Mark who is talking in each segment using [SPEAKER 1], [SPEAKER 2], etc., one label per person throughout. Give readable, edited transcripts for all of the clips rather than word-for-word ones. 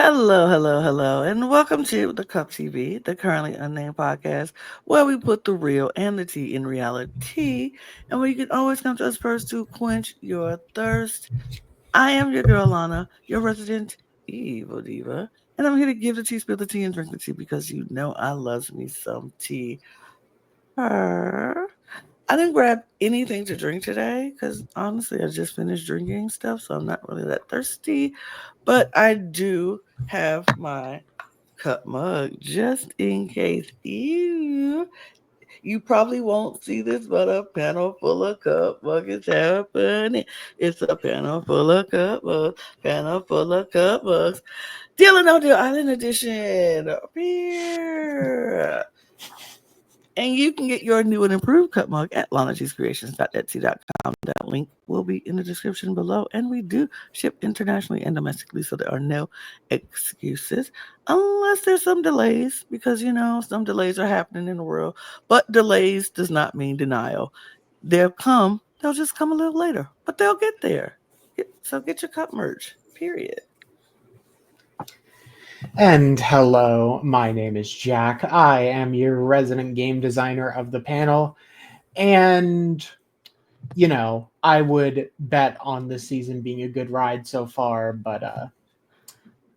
[SPEAKER 1] Hello, hello, hello, and welcome to the Cup TV, the Currently Unnamed Podcast, where we put the real and the tea in reality, and where you can always come to us first to quench your thirst. I am your girl, Lana, your resident evil diva, and I'm here to give the tea, spill the tea, and drink the tea because you know I loves me some tea. Purr. I didn't grab anything to drink today because honestly, I just finished drinking stuff, so I'm not really that thirsty. But I do have my cup mug just in case you probably won't see this, but a panel full of cup mug is happening. It's a panel full of cup mugs, panel full of cup mugs. Deal or no deal island edition. Beer. And you can get your new and improved cup mug at lanagcreations.etsy.com. That link will be in the description below. And we do ship internationally and domestically, so there are no excuses unless there's some delays, because some delays are happening in the world. But delays does not mean denial. They'll just come a little later, but they'll get there. So get your cup merch, period.
[SPEAKER 2] And hello, my name is Jack. I am your resident game designer of the panel. And, I would bet on this season being a good ride so far, but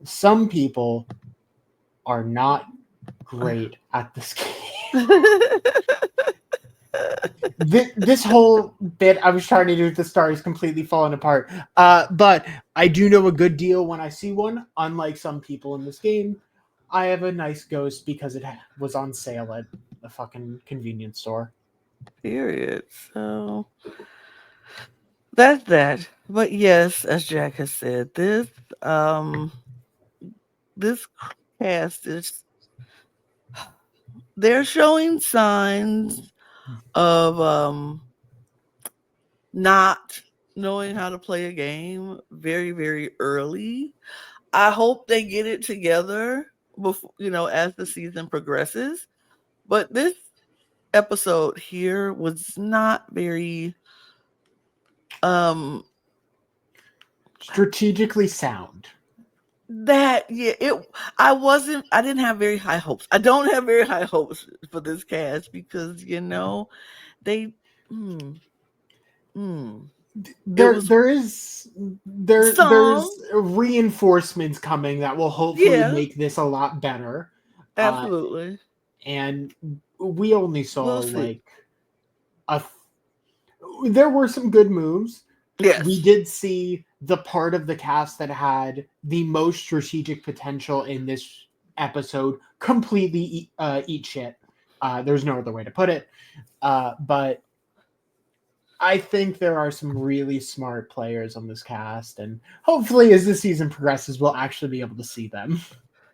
[SPEAKER 2] some people are not great at this game. This whole bit I was trying to do with the star is completely falling apart. But I do know a good deal when I see one. Unlike some people in this game, I have a nice ghost because it was on sale at the fucking convenience store.
[SPEAKER 1] Period. So that's that. But yes, as Jack has said, um this cast is they're showing signs of not knowing how to play a game very, very early. I hope they get it together before, as the season progresses. But this episode here was not very um
[SPEAKER 2] Strategically sound.
[SPEAKER 1] I didn't have very high hopes. I don't have very high hopes for this cast because they mm, mm, it
[SPEAKER 2] There
[SPEAKER 1] was
[SPEAKER 2] there is there's
[SPEAKER 1] some.
[SPEAKER 2] reinforcements coming that will hopefully
[SPEAKER 1] Yeah,
[SPEAKER 2] make this a lot better. Uh
[SPEAKER 1] absolutely.
[SPEAKER 2] and we only saw
[SPEAKER 1] We'll see.
[SPEAKER 2] like a there were some good moves. We
[SPEAKER 1] Yes.
[SPEAKER 2] did see the part of the cast that had the most strategic potential in this episode completely eat shit. There's no other way to put it. But I think there are some really smart players on this cast, and hopefully, as the season progresses, we'll actually be able to see them.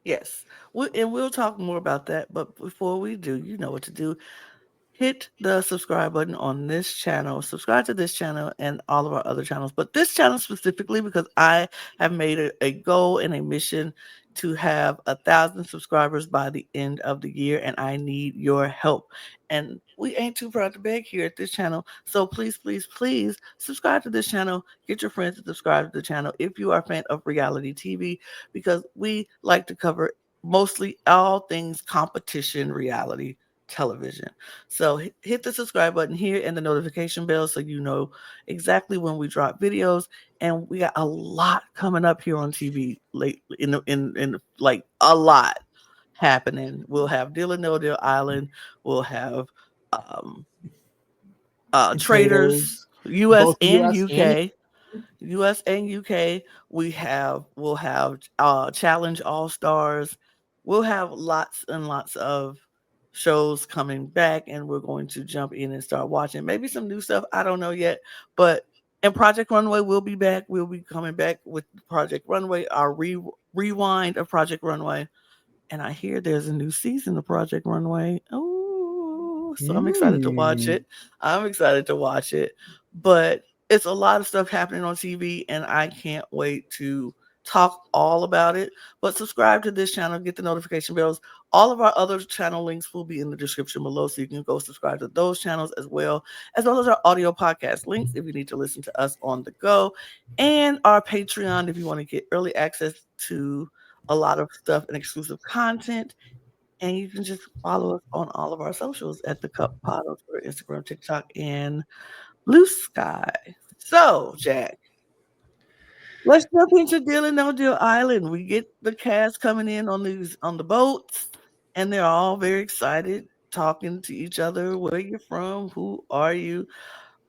[SPEAKER 1] Yes. And we'll talk more about that. But before we do, you know what to do. Hit the subscribe button on this channel. Subscribe to this channel and all of our other channels. But this channel specifically, because I have made it a goal and a mission to have 1,000 subscribers by the end of the year. And I need your help. And we ain't too proud to beg here at this channel. So please, please, please subscribe to this channel. Get your friends to subscribe to the channel if you are a fan of reality TV, because we like to cover mostly all things competition reality television. So hit the subscribe button here and the notification bell so you know exactly when we drop videos. And we got a lot coming up here on TV late in like a lot happening. We'll have Deal or No Deal Island. We'll have um Traders,
[SPEAKER 2] Traders,
[SPEAKER 1] US
[SPEAKER 2] both
[SPEAKER 1] and
[SPEAKER 2] US and
[SPEAKER 1] UK. US and UK. We'll have Challenge All Stars. We'll have lots and lots of shows coming back, and we're going to jump in and start watching maybe some new stuff. I don't know yet, but and Project Runway will be back. We'll be coming back with Project Runway, our rewind of Project Runway. And I hear there's a new season of Project Runway. Oh, so I'm excited to watch
[SPEAKER 2] mm,
[SPEAKER 1] it. I'm excited to watch it. But it's a lot of stuff happening on TV, and I can't wait to talk all about it. But subscribe to this channel, get the notification bells. All of our other channel links will be in the description below, so you can go subscribe to those channels as well as our audio podcast links if you need to listen to us on the go, and our Patreon if you want to get early access to a lot of stuff and exclusive content. And you can just follow us on all of our socials at the Cup Pod on Twitter, Instagram, TikTok, and Blue Sky. So, Jack, let's jump into Deal and No Deal Island. We get the cast coming in on the boats, and they're all very excited, talking to each other. Where you from? Who are you?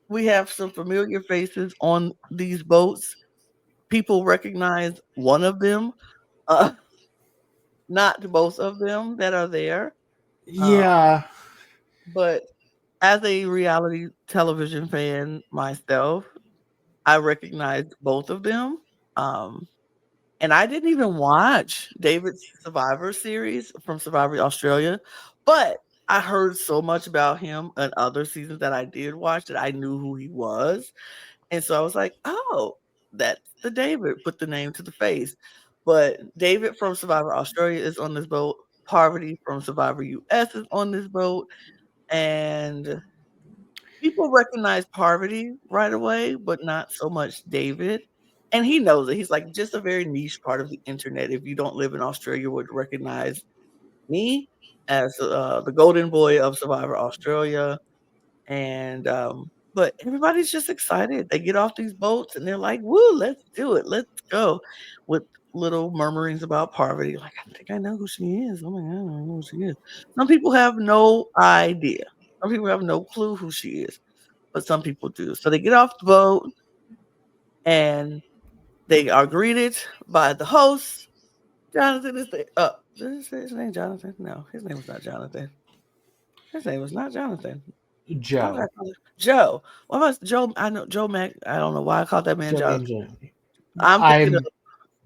[SPEAKER 1] We have some familiar faces on these boats. People recognize one of them, uh, not both of them that are there. Uh,
[SPEAKER 2] Yeah.
[SPEAKER 1] but as a reality television fan myself, I recognized both of them. Um, and I didn't even watch David's Survivor series from Survivor Australia, but I heard so much about him and other seasons that I did watch that I knew who he was. And so I was like, oh, that's the David, put the name to the face. But David from Survivor Australia is on this boat. Parvati from Survivor US is on this boat. And people recognize Parvati right away, but not so much David. And he knows it. He's like, just a very niche part of the internet. If you don't live in Australia, would recognize me as the golden boy of Survivor Australia. And but everybody's just excited. They get off these boats and they're like, "Woo, let's do it. Let's go." With little murmurings about Parvati, like, "I think I know who she is. Oh my god, I don't know who she is." Some people have no idea. Some people have no clue who she is, but some people do. So they get off the boat and they are greeted by the host. Jonathan is the did it say his name Jonathan? No, his name was not Jonathan. His name was not Jonathan. Why would I
[SPEAKER 2] Joe.
[SPEAKER 1] call it Joe? What was Joe? I know Joe Mac. I don't know why I called that man
[SPEAKER 2] Joe
[SPEAKER 1] Jonathan.
[SPEAKER 2] Manganiello.
[SPEAKER 1] I'm thinking of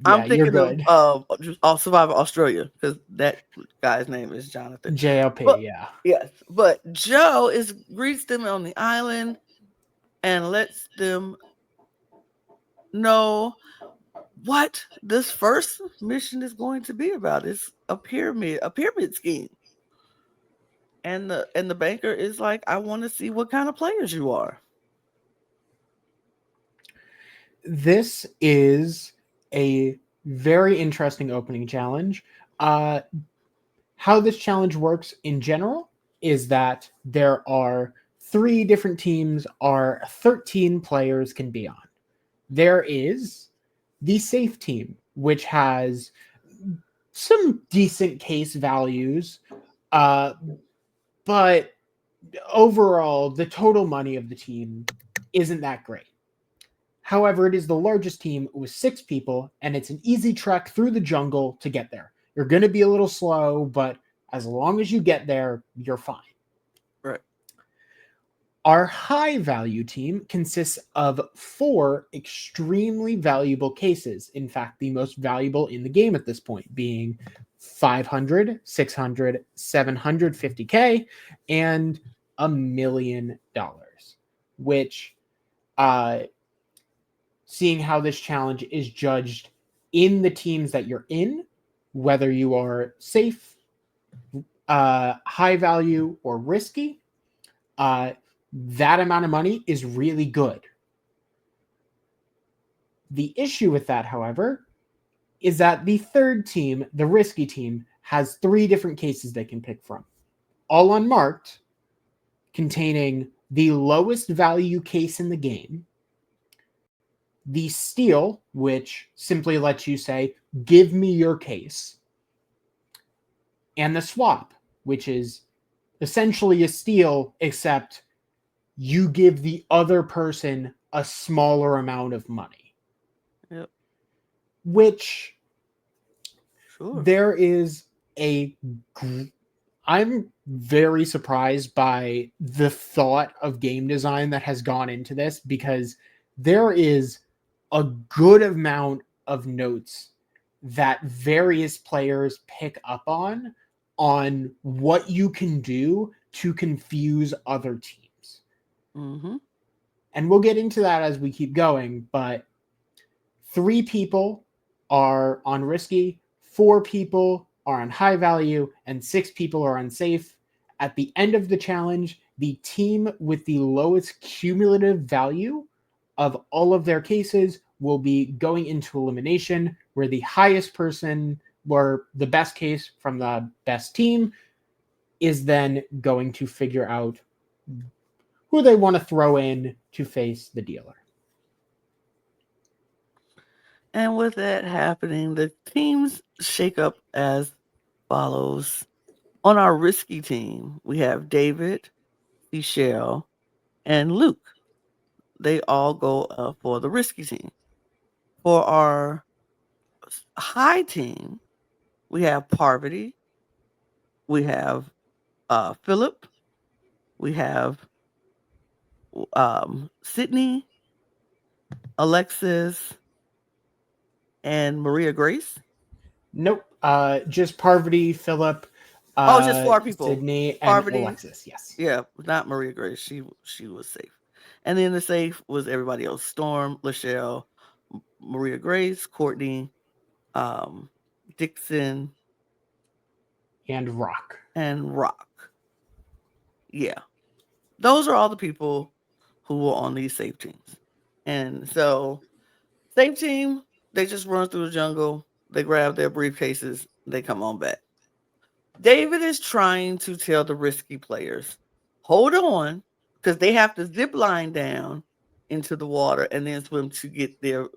[SPEAKER 1] I'm
[SPEAKER 2] Yeah, you're
[SPEAKER 1] thinking of
[SPEAKER 2] good.
[SPEAKER 1] Survivor Australia because that guy's name is Jonathan. But
[SPEAKER 2] JLP, yeah.
[SPEAKER 1] yes, but Joe is greets them on the island and lets them know what this first mission is going to be about. It's a pyramid scheme. And the banker is like, I want to see what kind of players you are.
[SPEAKER 2] This is a very interesting opening challenge. How this challenge works in general is that there are 3 different teams, or 13 players can be on. There is the safe team, which has some decent case values, uh, but overall, the total money of the team isn't that great. However, it is the largest team with 6 people, and it's an easy trek through the jungle to get there. You're going to be a little slow, but as long as you get there, you're fine.
[SPEAKER 1] Right.
[SPEAKER 2] Our high value team consists of 4 extremely valuable cases. In fact, the most valuable in the game at this point, being 500, 600, 750K, and $1 million, which, seeing how this challenge is judged in the teams that you're in, whether you are safe, high value, or risky, that amount of money is really good. The issue with that, however, is that the third team, the risky team, has 3 different cases they can pick from, all unmarked, containing the lowest value case in the game, the steal, which simply lets you say, give me your case, and the swap, which is essentially a steal, except you give the other person a smaller amount of money.
[SPEAKER 1] Yep.
[SPEAKER 2] Which
[SPEAKER 1] Sure.
[SPEAKER 2] there is I'm very surprised by the thought of game design that has gone into this, because there is a good amount of notes that various players pick up on what you can do to confuse other teams.
[SPEAKER 1] Mm-hmm.
[SPEAKER 2] And we'll get into that as we keep going, but 3 people are on risky, 4 people are on high value, and 6 people are on safe. At the end of the challenge, the team with the lowest cumulative value of all of their cases will be going into elimination, where the highest person where the best case from the best team is then going to figure out who they want to throw in to face the dealer.
[SPEAKER 1] And with that happening, the teams shake up as follows. On our risky team, we have David, Michelle, and Luke. They all go for the risky team. For our high team, we have Parvati, we have Philip, we have Sydney, Alexis, and Maria Grace.
[SPEAKER 2] Nope. Just Parvati, Philip,
[SPEAKER 1] Oh, just 4 people.
[SPEAKER 2] Sydney, and
[SPEAKER 1] Parvati,
[SPEAKER 2] Alexis. Yes.
[SPEAKER 1] yeah, not Maria Grace. She was safe. And then the safe was everybody else: Storm, Lachelle, Maria Grace, Courtney, um, Dixon,
[SPEAKER 2] And Rock.
[SPEAKER 1] and Rock. Yeah, those are all the people who were on these safe teams. And so, safe team, they just run through the jungle. They grab their briefcases. They come on back. David is trying to tell the risky players, hold on, because they have to zip line down into the water and then swim to get their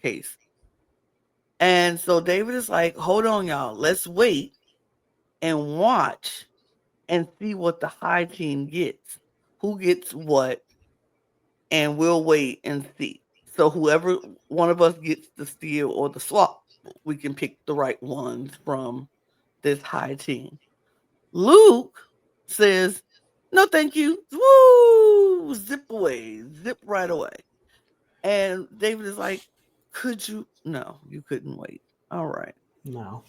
[SPEAKER 1] case. And so David is like, hold on, y'all. Let's wait and watch and see what the high team gets. Who gets what, and we'll wait and see. So whoever one of us gets the steal or the swap, we can pick the right ones from this high team. Luke says, no, thank you. Woo! Zip away. Zip right away. And David is like, could you? No, you couldn't wait. All right.
[SPEAKER 2] No.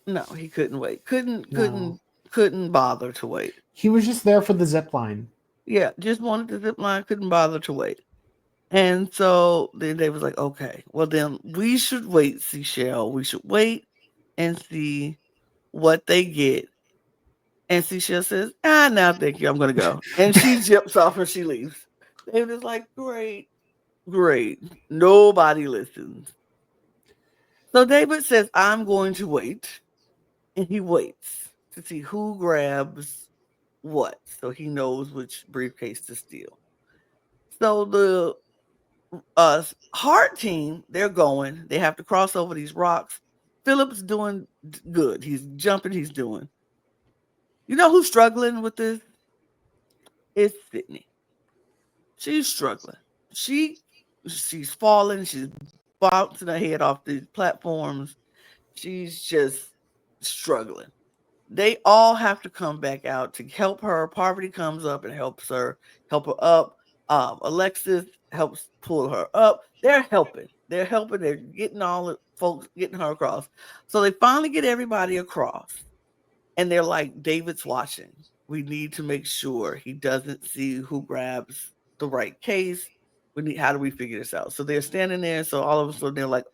[SPEAKER 1] No, he couldn't wait. Couldn't,
[SPEAKER 2] No.
[SPEAKER 1] couldn't, couldn't bother to wait.
[SPEAKER 2] He was just there for the zip line.
[SPEAKER 1] Yeah, just wanted the zip line, couldn't bother to wait. And so then David was like, okay, well then we should wait, Seashell. We should wait and see what they get. And Seashell says, now thank you, I'm gonna go. And she jumps off and she leaves. David is like, great, great. Nobody listens. So David says, I'm going to wait. And he waits to see who grabs what. So he knows which briefcase to steal. So the Heart team, they're going. They have to cross over these rocks. Philip's doing good. He's jumping. He's doing. You know who's struggling with this? It's Sydney. She's struggling. She's falling. She's bouncing her head off these platforms. She's just struggling. They all have to come back out to help her. Parvati comes up and help her up. Alexis helps pull her up. They're helping. They're helping. They're getting all the folks, getting her across. So they finally get everybody across. And they're like, David's watching. We need to make sure he doesn't see who grabs the right case. How do we figure this out? So they're standing there. So all of a sudden they're like,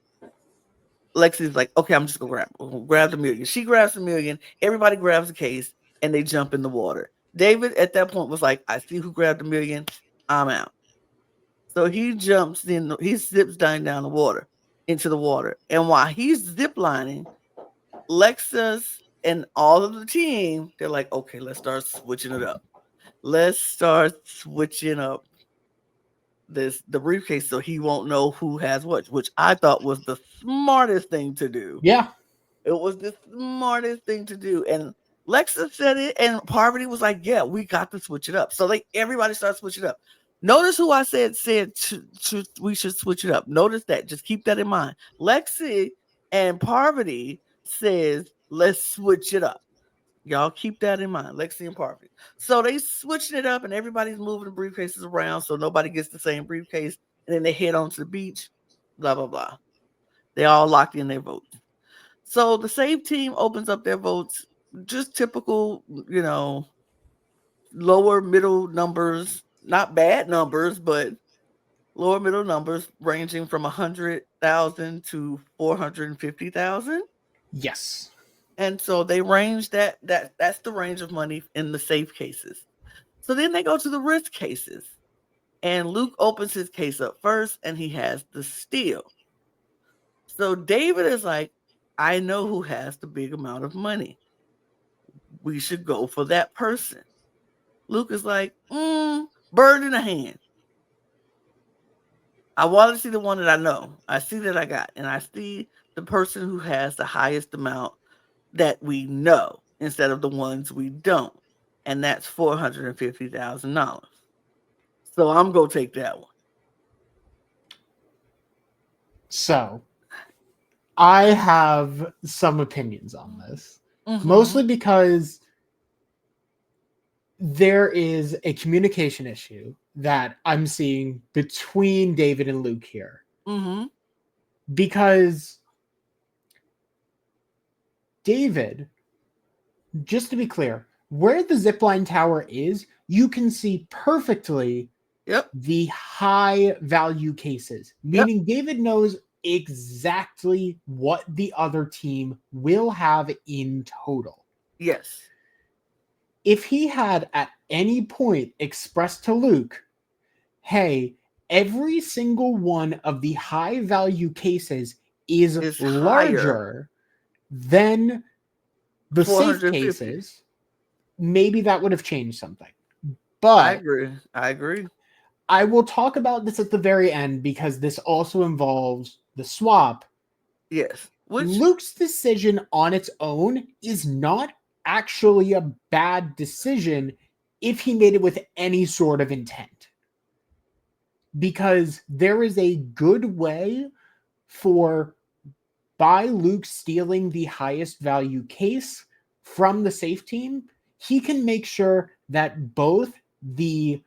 [SPEAKER 1] Lexi's like, okay, I'm just gonna grab the million. She grabs the million. Everybody grabs the case, and they jump in the water. David at that point was like, I see who grabbed the million. I'm out. So he jumps in. He zips down the water into the water, and while he's ziplining, Lexus and all of the team, they're like, okay, let's start switching it up. Let's start switching up the briefcase so he won't know who has what, which I thought was the smartest thing to do.
[SPEAKER 2] Yeah.
[SPEAKER 1] It was the smartest thing to do. And Lexa said it, and Parvati was like, yeah, we got to switch it up. So everybody started switching up. Notice who I said we should switch it up. Notice that. Just keep that in mind. Lexi and Parvati says, let's switch it up. Y'all keep that in mind, Lexi and Parvati. So they switching it up, and everybody's moving the briefcases around so nobody gets the same briefcase. And then they head on to the beach, blah, blah, blah. They all locked in their votes. So the save team opens up their votes, just typical, lower middle numbers, not bad numbers, but lower middle numbers ranging from 100,000 to 450,000.
[SPEAKER 2] Yes.
[SPEAKER 1] And so they range that's the range of money in the safe cases. So then they go to the risk cases. And Luke opens his case up first, and he has the steal. So David is like, I know who has the big amount of money. We should go for that person. Luke is like, bird in the hand. I want to see the one that I know. I see that I got, and I see the person who has the highest amount that we know instead of the ones we don't. And that's $450,000. So I'm going to take that one.
[SPEAKER 2] So I have some opinions on this, mostly because there is a communication issue that I'm seeing between David and Luke here. Because David, just to be clear, where the zipline tower is, you can see perfectly the high value cases, meaning David knows exactly what the other team will have in total.
[SPEAKER 1] Yes.
[SPEAKER 2] If he had at any point expressed to Luke, hey, every single one of the high value cases is larger than the safe cases, maybe that would have changed something. But
[SPEAKER 1] I agree.
[SPEAKER 2] I will talk about this at the very end because this also involves the swap.
[SPEAKER 1] Yes.
[SPEAKER 2] Luke's decision on its own is not actually a bad decision if he made it with any sort of intent. Because there is a good way for, by Luke stealing the highest value case from the safe team, he can make sure that both the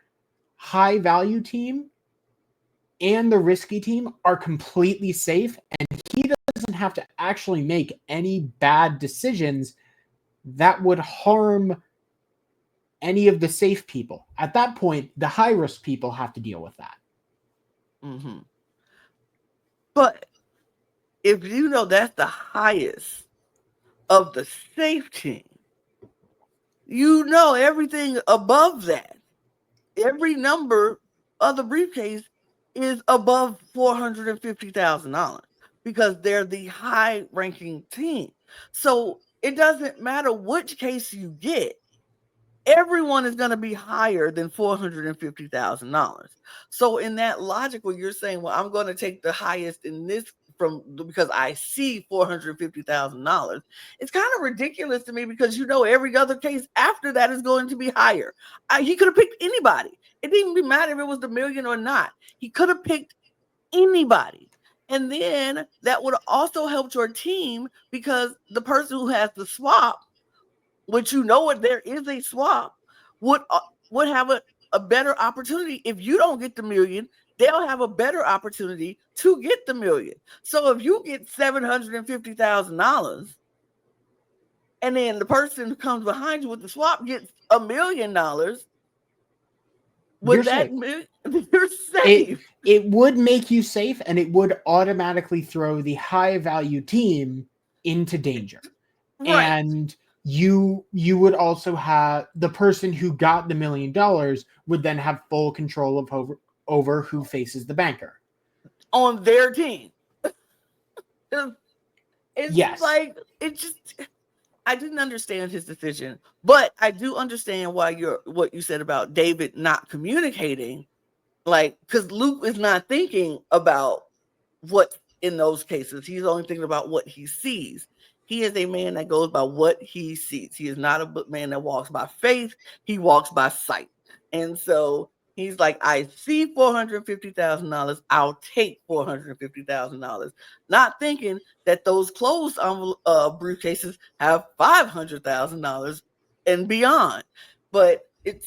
[SPEAKER 2] high value team and the risky team are completely safe, and he doesn't have to actually make any bad decisions that would harm any of the safe people. At that point, the high risk people have to deal with that.
[SPEAKER 1] But if you know that's the highest of the safe team, you know everything above that, every number of the briefcase is above $450,000 because they're the high ranking team. So it doesn't matter which case you get, everyone is going to be higher than $450,000. So in that logic, when you're saying, well, I'm going to take the highest in this because I see $450,000, it's kind of ridiculous to me because you know every other case after that is going to be higher. He could have picked anybody. It didn't even matter if it was the million or not. He could have picked anybody. And then that would also help your team because the person who has the swap, which you know what there is a swap, would have a better opportunity. If you don't get the million, they'll have a better opportunity to get the million. So if you get $750,000 and then the person who comes behind you with the swap gets $1 million, with that million, you're safe.
[SPEAKER 2] It would make you safe, and it would automatically throw the high value team into danger. Right. And you would also have the person who got the $1 million would then have full control of over who faces the banker
[SPEAKER 1] on their team. It's like, it just, I didn't understand his decision, but I do understand why what you said about David not communicating, like, because Luke is not thinking about what's in those cases. He's only thinking about what he sees. He is a man that goes by what he sees. He is not a man that walks by faith. He walks by sight. And so he's like, I see $450,000. I'll take $450,000. Not thinking that those closed briefcases have $500,000 and beyond. But it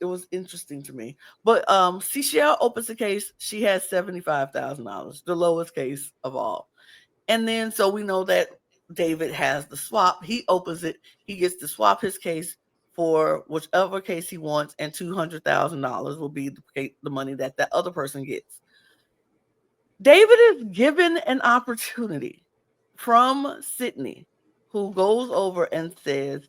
[SPEAKER 1] was interesting to me. But Cecile opens the case. She has $75,000, the lowest case of all. And then so we know that David has the swap. He opens it. He gets to swap his case for whichever case he wants, and $200,000 will be the money that that other person gets. David is given an opportunity from Sydney, who goes over and says,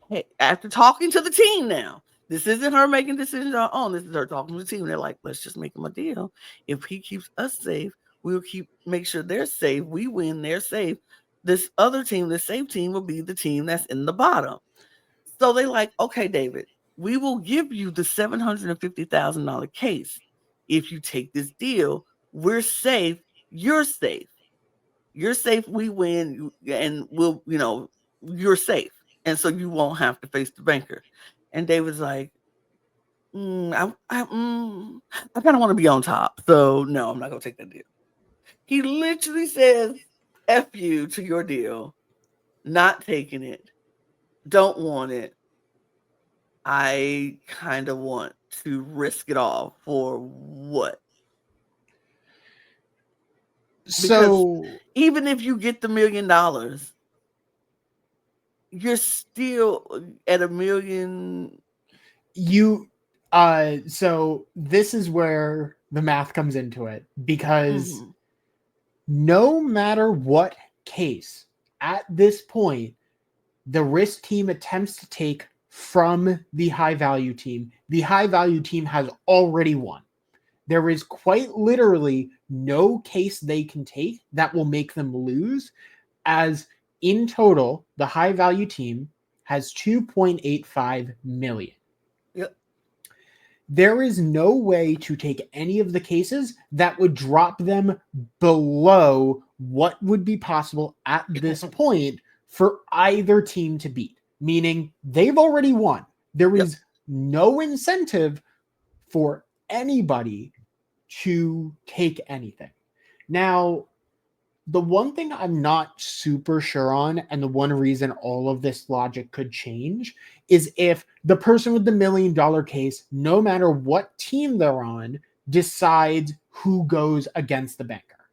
[SPEAKER 1] hey, after talking to the team now, this isn't her making decisions on her own. This is her talking to the team. They're like, let's just make him a deal. If he keeps us safe, We'll make sure they're safe. We win, they're safe. This other team, the safe team, will be the team that's in the bottom. So they like, okay, David, we will give you the $750,000 case if you take this deal. We're safe. You're safe. You're safe. We win, and you're safe, and so you won't have to face the banker. And David's like, I kind of want to be on top, so no, I'm not gonna take that deal. He literally says, "F you to your deal, not taking it, don't want it. I kind of want to risk it all for what?" Because
[SPEAKER 2] So
[SPEAKER 1] even if you get the $1 million, you're still at $1 million.
[SPEAKER 2] so this is where the math comes into it, because
[SPEAKER 1] Mhm.
[SPEAKER 2] no matter what case at this point the risk team attempts to take from the high value team, the high value team has already won. There is quite literally no case they can take that will make them lose, as in total, the high value team has 2.85 million.
[SPEAKER 1] Yep.
[SPEAKER 2] There is no way to take any of the cases that would drop them below what would be possible at this point for either team to beat, meaning they've already won. There
[SPEAKER 1] Yep.
[SPEAKER 2] is no incentive for anybody to take anything. Now, the one thing I'm not super sure on, and the one reason all of this logic could change, is if the person with the $1 million case, no matter what team they're on, decides who goes against the banker.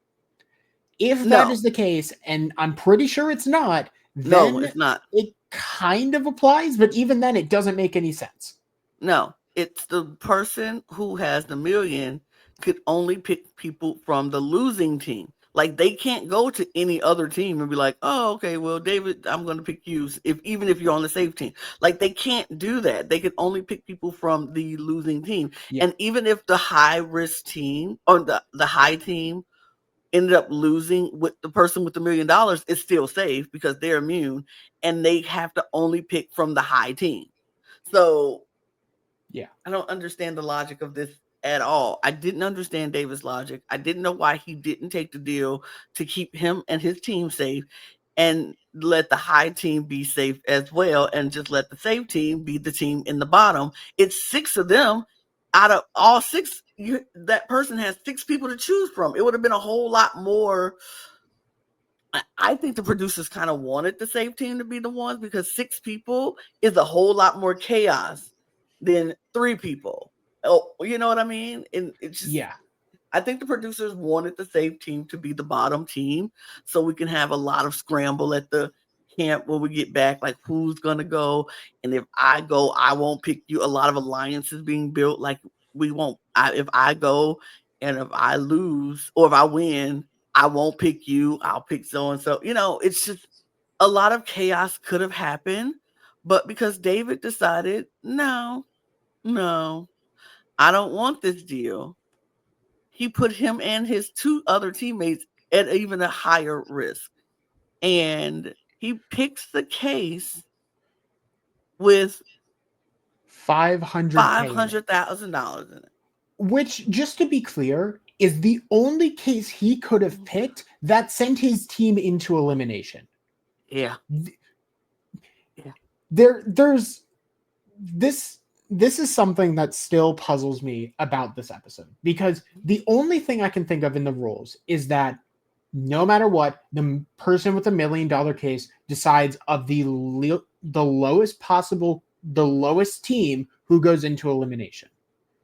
[SPEAKER 2] If that
[SPEAKER 1] No,
[SPEAKER 2] is the case, and I'm pretty sure it's not,
[SPEAKER 1] no,
[SPEAKER 2] then
[SPEAKER 1] it's not.
[SPEAKER 2] it kind of applies, but even then, it doesn't make any sense.
[SPEAKER 1] No, it's the person who has the $1 million could only pick people from the losing team. Like they can't go to any other team and be like, "Oh, okay, well, David, I'm going to pick you." Even if you're on the safe team, like they can't do that. They can only pick people from the losing team.
[SPEAKER 2] Yeah.
[SPEAKER 1] And even if the high risk team or the high team ended up losing with the person with the $1 million, it's still safe because they're immune, and they have to only pick from the high team. So
[SPEAKER 2] Yeah.
[SPEAKER 1] I don't understand the logic of this at all. I didn't understand David's logic. I didn't know why he didn't take the deal to keep him and his team safe and let the high team be safe as well, and just let the safe team be the team in the bottom. It's six of them. Out of all six, that person has six people to choose from. It would have been a whole lot more. I think the producers kind of wanted the safe team to be the ones, because six people is a whole lot more chaos than three people. Oh, you know what I mean? And it's just,
[SPEAKER 2] Yeah.
[SPEAKER 1] I think the producers wanted the safe team to be the bottom team so we can have a lot of scramble at the camp when we get back, like who's gonna go. And if I go, I won't pick you. A lot of alliances being built, like we won't. If I go and if I lose or if I win, I won't pick you. I'll pick so and so. It's just a lot of chaos could have happened, but because David decided, no, no, I don't want this deal, he put him and his two other teammates at even a higher risk. And he picks the case with
[SPEAKER 2] 500K in it.
[SPEAKER 1] $500,000 in it.
[SPEAKER 2] Which, just to be clear, is the only case he could have picked that sent his team into elimination.
[SPEAKER 1] Yeah. Yeah.
[SPEAKER 2] There's this is something that still puzzles me about this episode, because the only thing I can think of in the rules is that no matter what, the person with $1 million case decides of the lowest team who goes into elimination.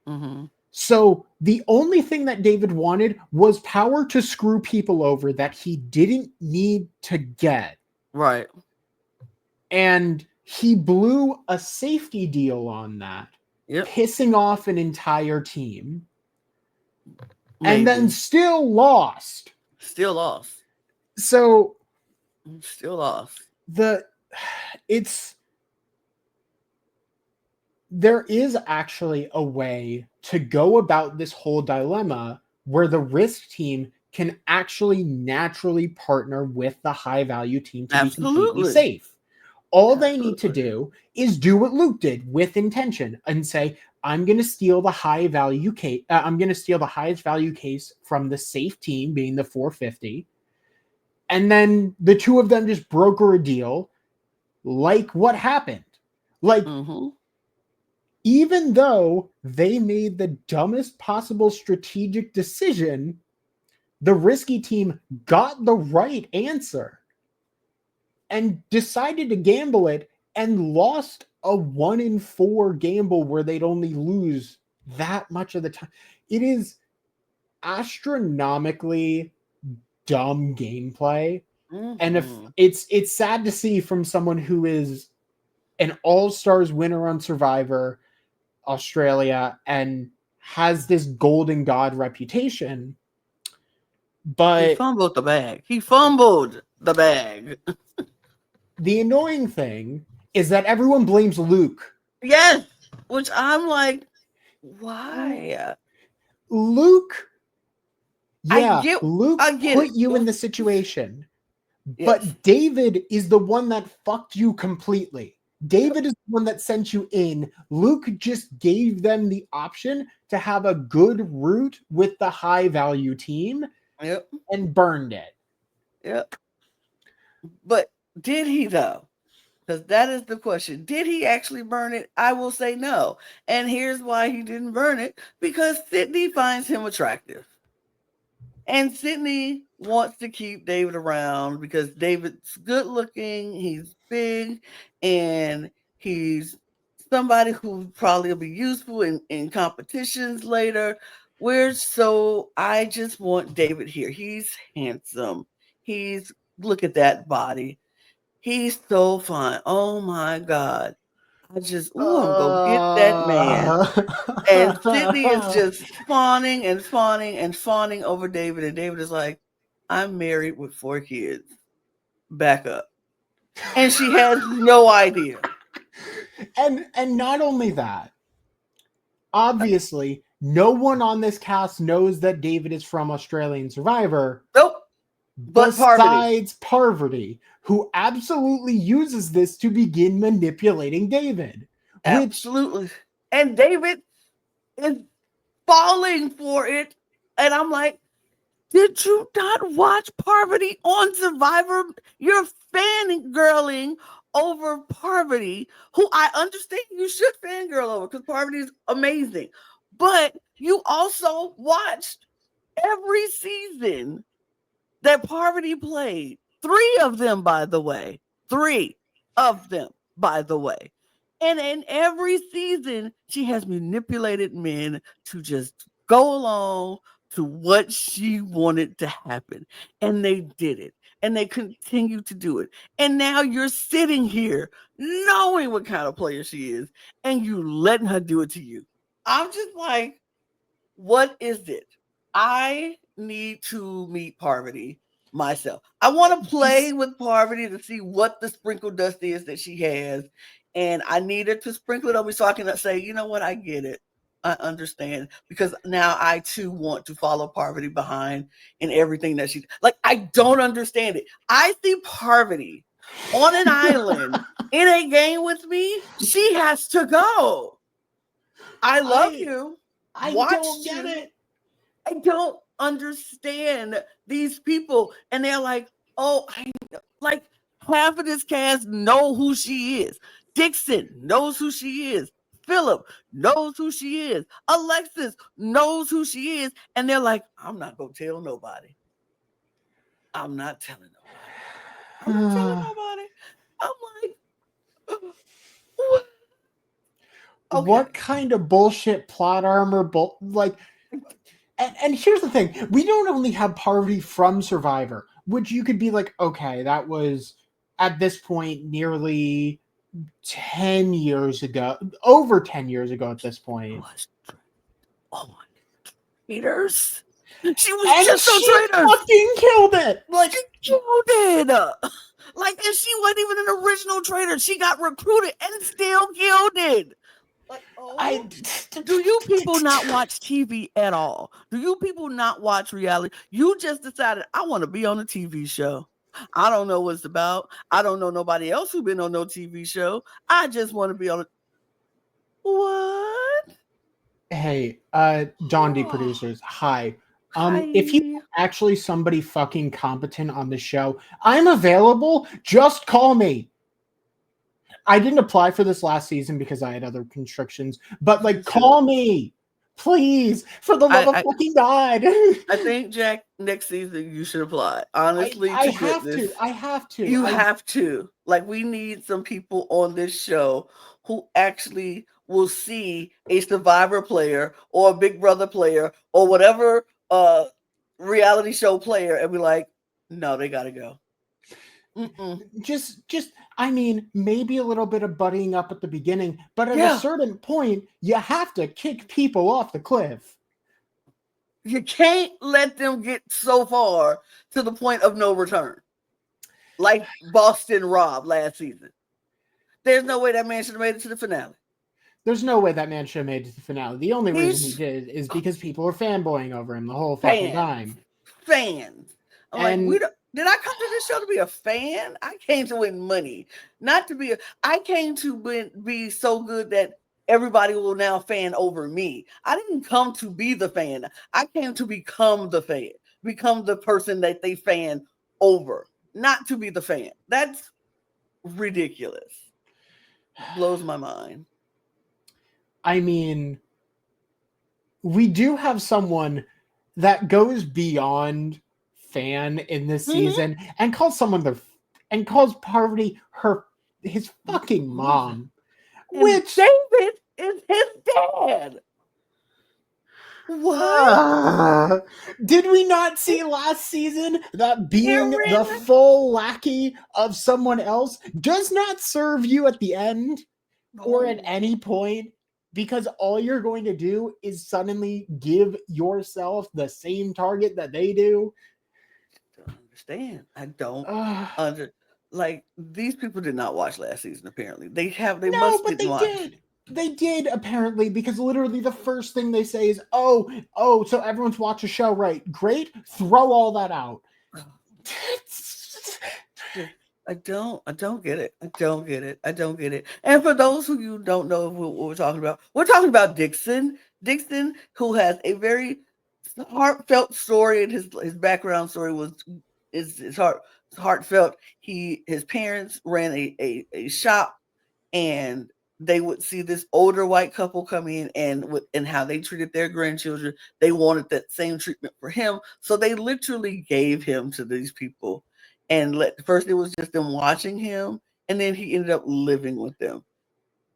[SPEAKER 1] Mm-hmm.
[SPEAKER 2] So the only thing that David wanted was power to screw people over that he didn't need to get.
[SPEAKER 1] Right.
[SPEAKER 2] And he blew a safety deal on that,
[SPEAKER 1] Yep.
[SPEAKER 2] pissing off an entire team, and
[SPEAKER 1] Maybe.
[SPEAKER 2] then still lost.
[SPEAKER 1] Still lost.
[SPEAKER 2] So
[SPEAKER 1] Still lost.
[SPEAKER 2] There is actually a way to go about this whole dilemma where the risk team can actually naturally partner with the high value team to be completely
[SPEAKER 1] Absolutely.
[SPEAKER 2] safe. All they need to
[SPEAKER 1] Absolutely.
[SPEAKER 2] do is do what Luke did with intention and say, I'm going to steal the high value case. I'm going to steal the highest value case from the safe team, being the 450. And then the two of them just broker a deal like what happened. Like,
[SPEAKER 1] Mm-hmm.
[SPEAKER 2] even though they made the dumbest possible strategic decision, the risky team got the right answer and decided to gamble it and lost a 1 in 4 gamble where they'd only lose that much of the time. It is astronomically dumb gameplay. And if
[SPEAKER 1] Mm-hmm.
[SPEAKER 2] it's sad to see from someone who is an all-stars winner on Survivor Australia and has this golden god reputation,
[SPEAKER 1] He
[SPEAKER 2] but
[SPEAKER 1] fumbled the bag. He fumbled the bag.
[SPEAKER 2] the annoying thing is that everyone blames Luke.
[SPEAKER 1] Yes. Which I'm like, why?
[SPEAKER 2] Luke,
[SPEAKER 1] I
[SPEAKER 2] yeah,
[SPEAKER 1] get
[SPEAKER 2] Luke
[SPEAKER 1] I get
[SPEAKER 2] put
[SPEAKER 1] it.
[SPEAKER 2] you in the situation,
[SPEAKER 1] Yes.
[SPEAKER 2] but David is the one that fucked you completely. David is the one that sent you in. Luke just gave them the option to have a good route with the high value team
[SPEAKER 1] Yep.
[SPEAKER 2] and burned it.
[SPEAKER 1] Yep. But did he though? Because that is the question. Did he actually burn it? I will say no. And here's why he didn't burn it. Because Sydney finds him attractive. And Sydney wants to keep David around because David's good looking, he's big, and he's somebody who probably will be useful in competitions later. So I just want David here. He's handsome. He's look at that body. He's so fine. Oh my God. I'm gonna go get that man. And Sydney is just fawning and fawning and fawning over David. And David is like, I'm married with 4 kids. Back up. And she has no idea.
[SPEAKER 2] and not only that, obviously, no one on this cast knows that David is from Australian Survivor
[SPEAKER 1] Nope. But Parvati.
[SPEAKER 2] besides Parvati, who absolutely uses this to begin manipulating David. Which,
[SPEAKER 1] Absolutely. And David is falling for it. And I'm like, did you not watch Parvati on Survivor? You're fangirling over Parvati, who I understand you should fangirl over because Parvati is amazing. But you also watched every season that Parvati played. 3 of them, by the way. 3 of them, by the way. And in every season, she has manipulated men to just go along to what she wanted to happen. And they did it. And they continue to do it. And now you're sitting here knowing what kind of player she is, and you letting her do it to you. I'm just like, what is it? I need to meet Parvati myself. I want to play with Parvati to see what the sprinkle dust is that she has. And I need her to sprinkle it on me so I can say, you know what, I get it. I understand. Because now I too want to follow Parvati behind in everything that she like. I don't understand it. I see Parvati on an island in a game with me. She has to go. I love you.
[SPEAKER 2] I
[SPEAKER 1] Watch
[SPEAKER 2] don't get
[SPEAKER 1] you.
[SPEAKER 2] it.
[SPEAKER 1] I don't understand these people. And they're like, oh, like half of this cast know who she is. Dixon knows who she is. Philip knows who she is. Alexis knows who she is. And they're like, I'm not going to tell nobody. I'm not telling nobody. I'm not telling nobody. I'm like, what? Okay.
[SPEAKER 2] What kind of bullshit plot armor? And here's the thing: we don't only have Parvati from Survivor, which you could be like, okay, that was at this point nearly 10 years ago, over 10 years ago at this point.
[SPEAKER 1] On Traitors. She was
[SPEAKER 2] And
[SPEAKER 1] just on
[SPEAKER 2] she
[SPEAKER 1] Traitors.
[SPEAKER 2] fucking killed it.
[SPEAKER 1] Like, she killed it. Like, and she wasn't even an original traitor. She got recruited and still killed it. Like,
[SPEAKER 2] I
[SPEAKER 1] oh, do you people not watch TV at all? Do you people not watch reality? You just decided I want to be on a TV show. I don't know what it's about. I don't know nobody else who been on no TV show. I just want to be on a what?
[SPEAKER 2] Hey, DONDI
[SPEAKER 1] Oh,
[SPEAKER 2] producers, hi. If you
[SPEAKER 1] hi.
[SPEAKER 2] actually somebody fucking competent on the show, I'm available. Just call me. I didn't apply for this last season because I had other constrictions, but like,
[SPEAKER 1] You should.
[SPEAKER 2] call me, please, for the love
[SPEAKER 1] I,
[SPEAKER 2] of
[SPEAKER 1] I
[SPEAKER 2] fucking God.
[SPEAKER 1] I think Jack next season you should apply. Honestly,
[SPEAKER 2] I
[SPEAKER 1] to
[SPEAKER 2] have
[SPEAKER 1] goodness.
[SPEAKER 2] to. I have to.
[SPEAKER 1] You have to. Like, we need some people on this show who actually will see a Survivor player or a Big Brother player or whatever reality show player and be like, no, they gotta go. Mm-mm.
[SPEAKER 2] just I mean, maybe a little bit of buddying up at the beginning, but at a
[SPEAKER 1] Yeah,
[SPEAKER 2] certain point, you have to kick people off the cliff.
[SPEAKER 1] you can't let them get so far to the point of no return, like Boston Rob last season. There's no way that man should have made it to the finale.
[SPEAKER 2] There's no way that man should have made it to the finale. The only reason he
[SPEAKER 1] He's
[SPEAKER 2] did is because people were fanboying over him the whole fucking
[SPEAKER 1] fans,
[SPEAKER 2] time.
[SPEAKER 1] fans. I'm like,
[SPEAKER 2] And
[SPEAKER 1] did I come to this show to be a fan? I came to win money, not to be. I came to be so good that everybody will now fan over me. I didn't come to be the fan. I came to become the fan, become the person that they fan over, not to be the fan. That's ridiculous. Blows my mind.
[SPEAKER 2] I mean, we do have someone that goes beyond fan in this season and calls Parvati his fucking mom.
[SPEAKER 1] And
[SPEAKER 2] Which
[SPEAKER 1] David is his dad. What?
[SPEAKER 2] did we not see last season that being the
[SPEAKER 1] Karen?
[SPEAKER 2] full lackey of someone else does not serve you at the end or at
[SPEAKER 1] No.
[SPEAKER 2] any point, because all you're going to do is suddenly give yourself the same target that they do?
[SPEAKER 1] Don't understand. I don't
[SPEAKER 2] Uh,
[SPEAKER 1] under like these people did not watch last season. Apparently, they
[SPEAKER 2] no,
[SPEAKER 1] must
[SPEAKER 2] but
[SPEAKER 1] didn't
[SPEAKER 2] they
[SPEAKER 1] watch.
[SPEAKER 2] did. They did, apparently, because literally the first thing they say is, so everyone's watched a show, right? Great, throw all that out.
[SPEAKER 1] I don't get it. I don't get it. I don't get it. And for those who you don't know what we're talking about, we're talking about Dixon. Dixon, who has a very heartfelt story, and his background story is heartfelt. His parents ran a shop, and they would see this older white couple come in and how they treated their grandchildren. They wanted that same treatment for him, so they literally gave him to these people. And first it was just them watching him, and then he ended up living with them,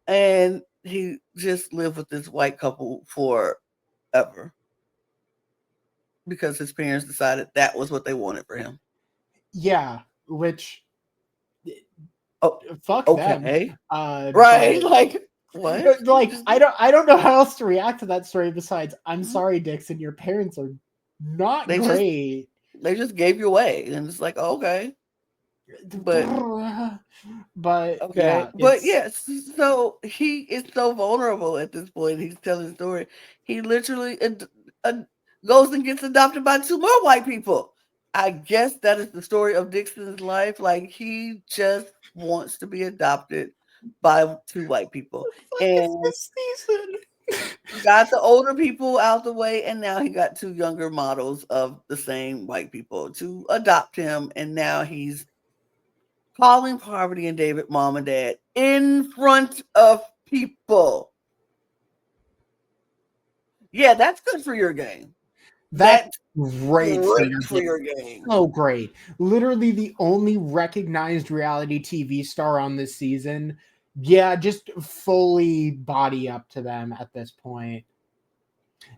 [SPEAKER 1] and he just lived with this white couple forever because his parents decided that was what they wanted for him.
[SPEAKER 2] Yeah, which
[SPEAKER 1] Oh,
[SPEAKER 2] fuck them.
[SPEAKER 1] okay, right?
[SPEAKER 2] But
[SPEAKER 1] Like what?
[SPEAKER 2] like I don't know how else to react to that story besides I'm sorry, Dixon, your parents are not
[SPEAKER 1] They just
[SPEAKER 2] great.
[SPEAKER 1] they just gave you away, and it's like okay, but
[SPEAKER 2] yeah,
[SPEAKER 1] okay, but
[SPEAKER 2] it's
[SPEAKER 1] yes. So he is so vulnerable at this point. He's telling the story. He literally goes and gets adopted by two more white people. I guess that is the story of Dixon's life. Like he just wants to be adopted by two white people,
[SPEAKER 2] the fuck is
[SPEAKER 1] and
[SPEAKER 2] this season?
[SPEAKER 1] got the older people out the way, and now he got two younger models of the same white people to adopt him, and now he's calling Parvati and David mom and dad in front of people. Yeah, that's good for your game.
[SPEAKER 2] That's
[SPEAKER 1] That's
[SPEAKER 2] great for
[SPEAKER 1] great
[SPEAKER 2] your
[SPEAKER 1] for
[SPEAKER 2] game.
[SPEAKER 1] your game.
[SPEAKER 2] So great. Literally the only recognized reality TV star on this season. Yeah, just fully body up to them at this point.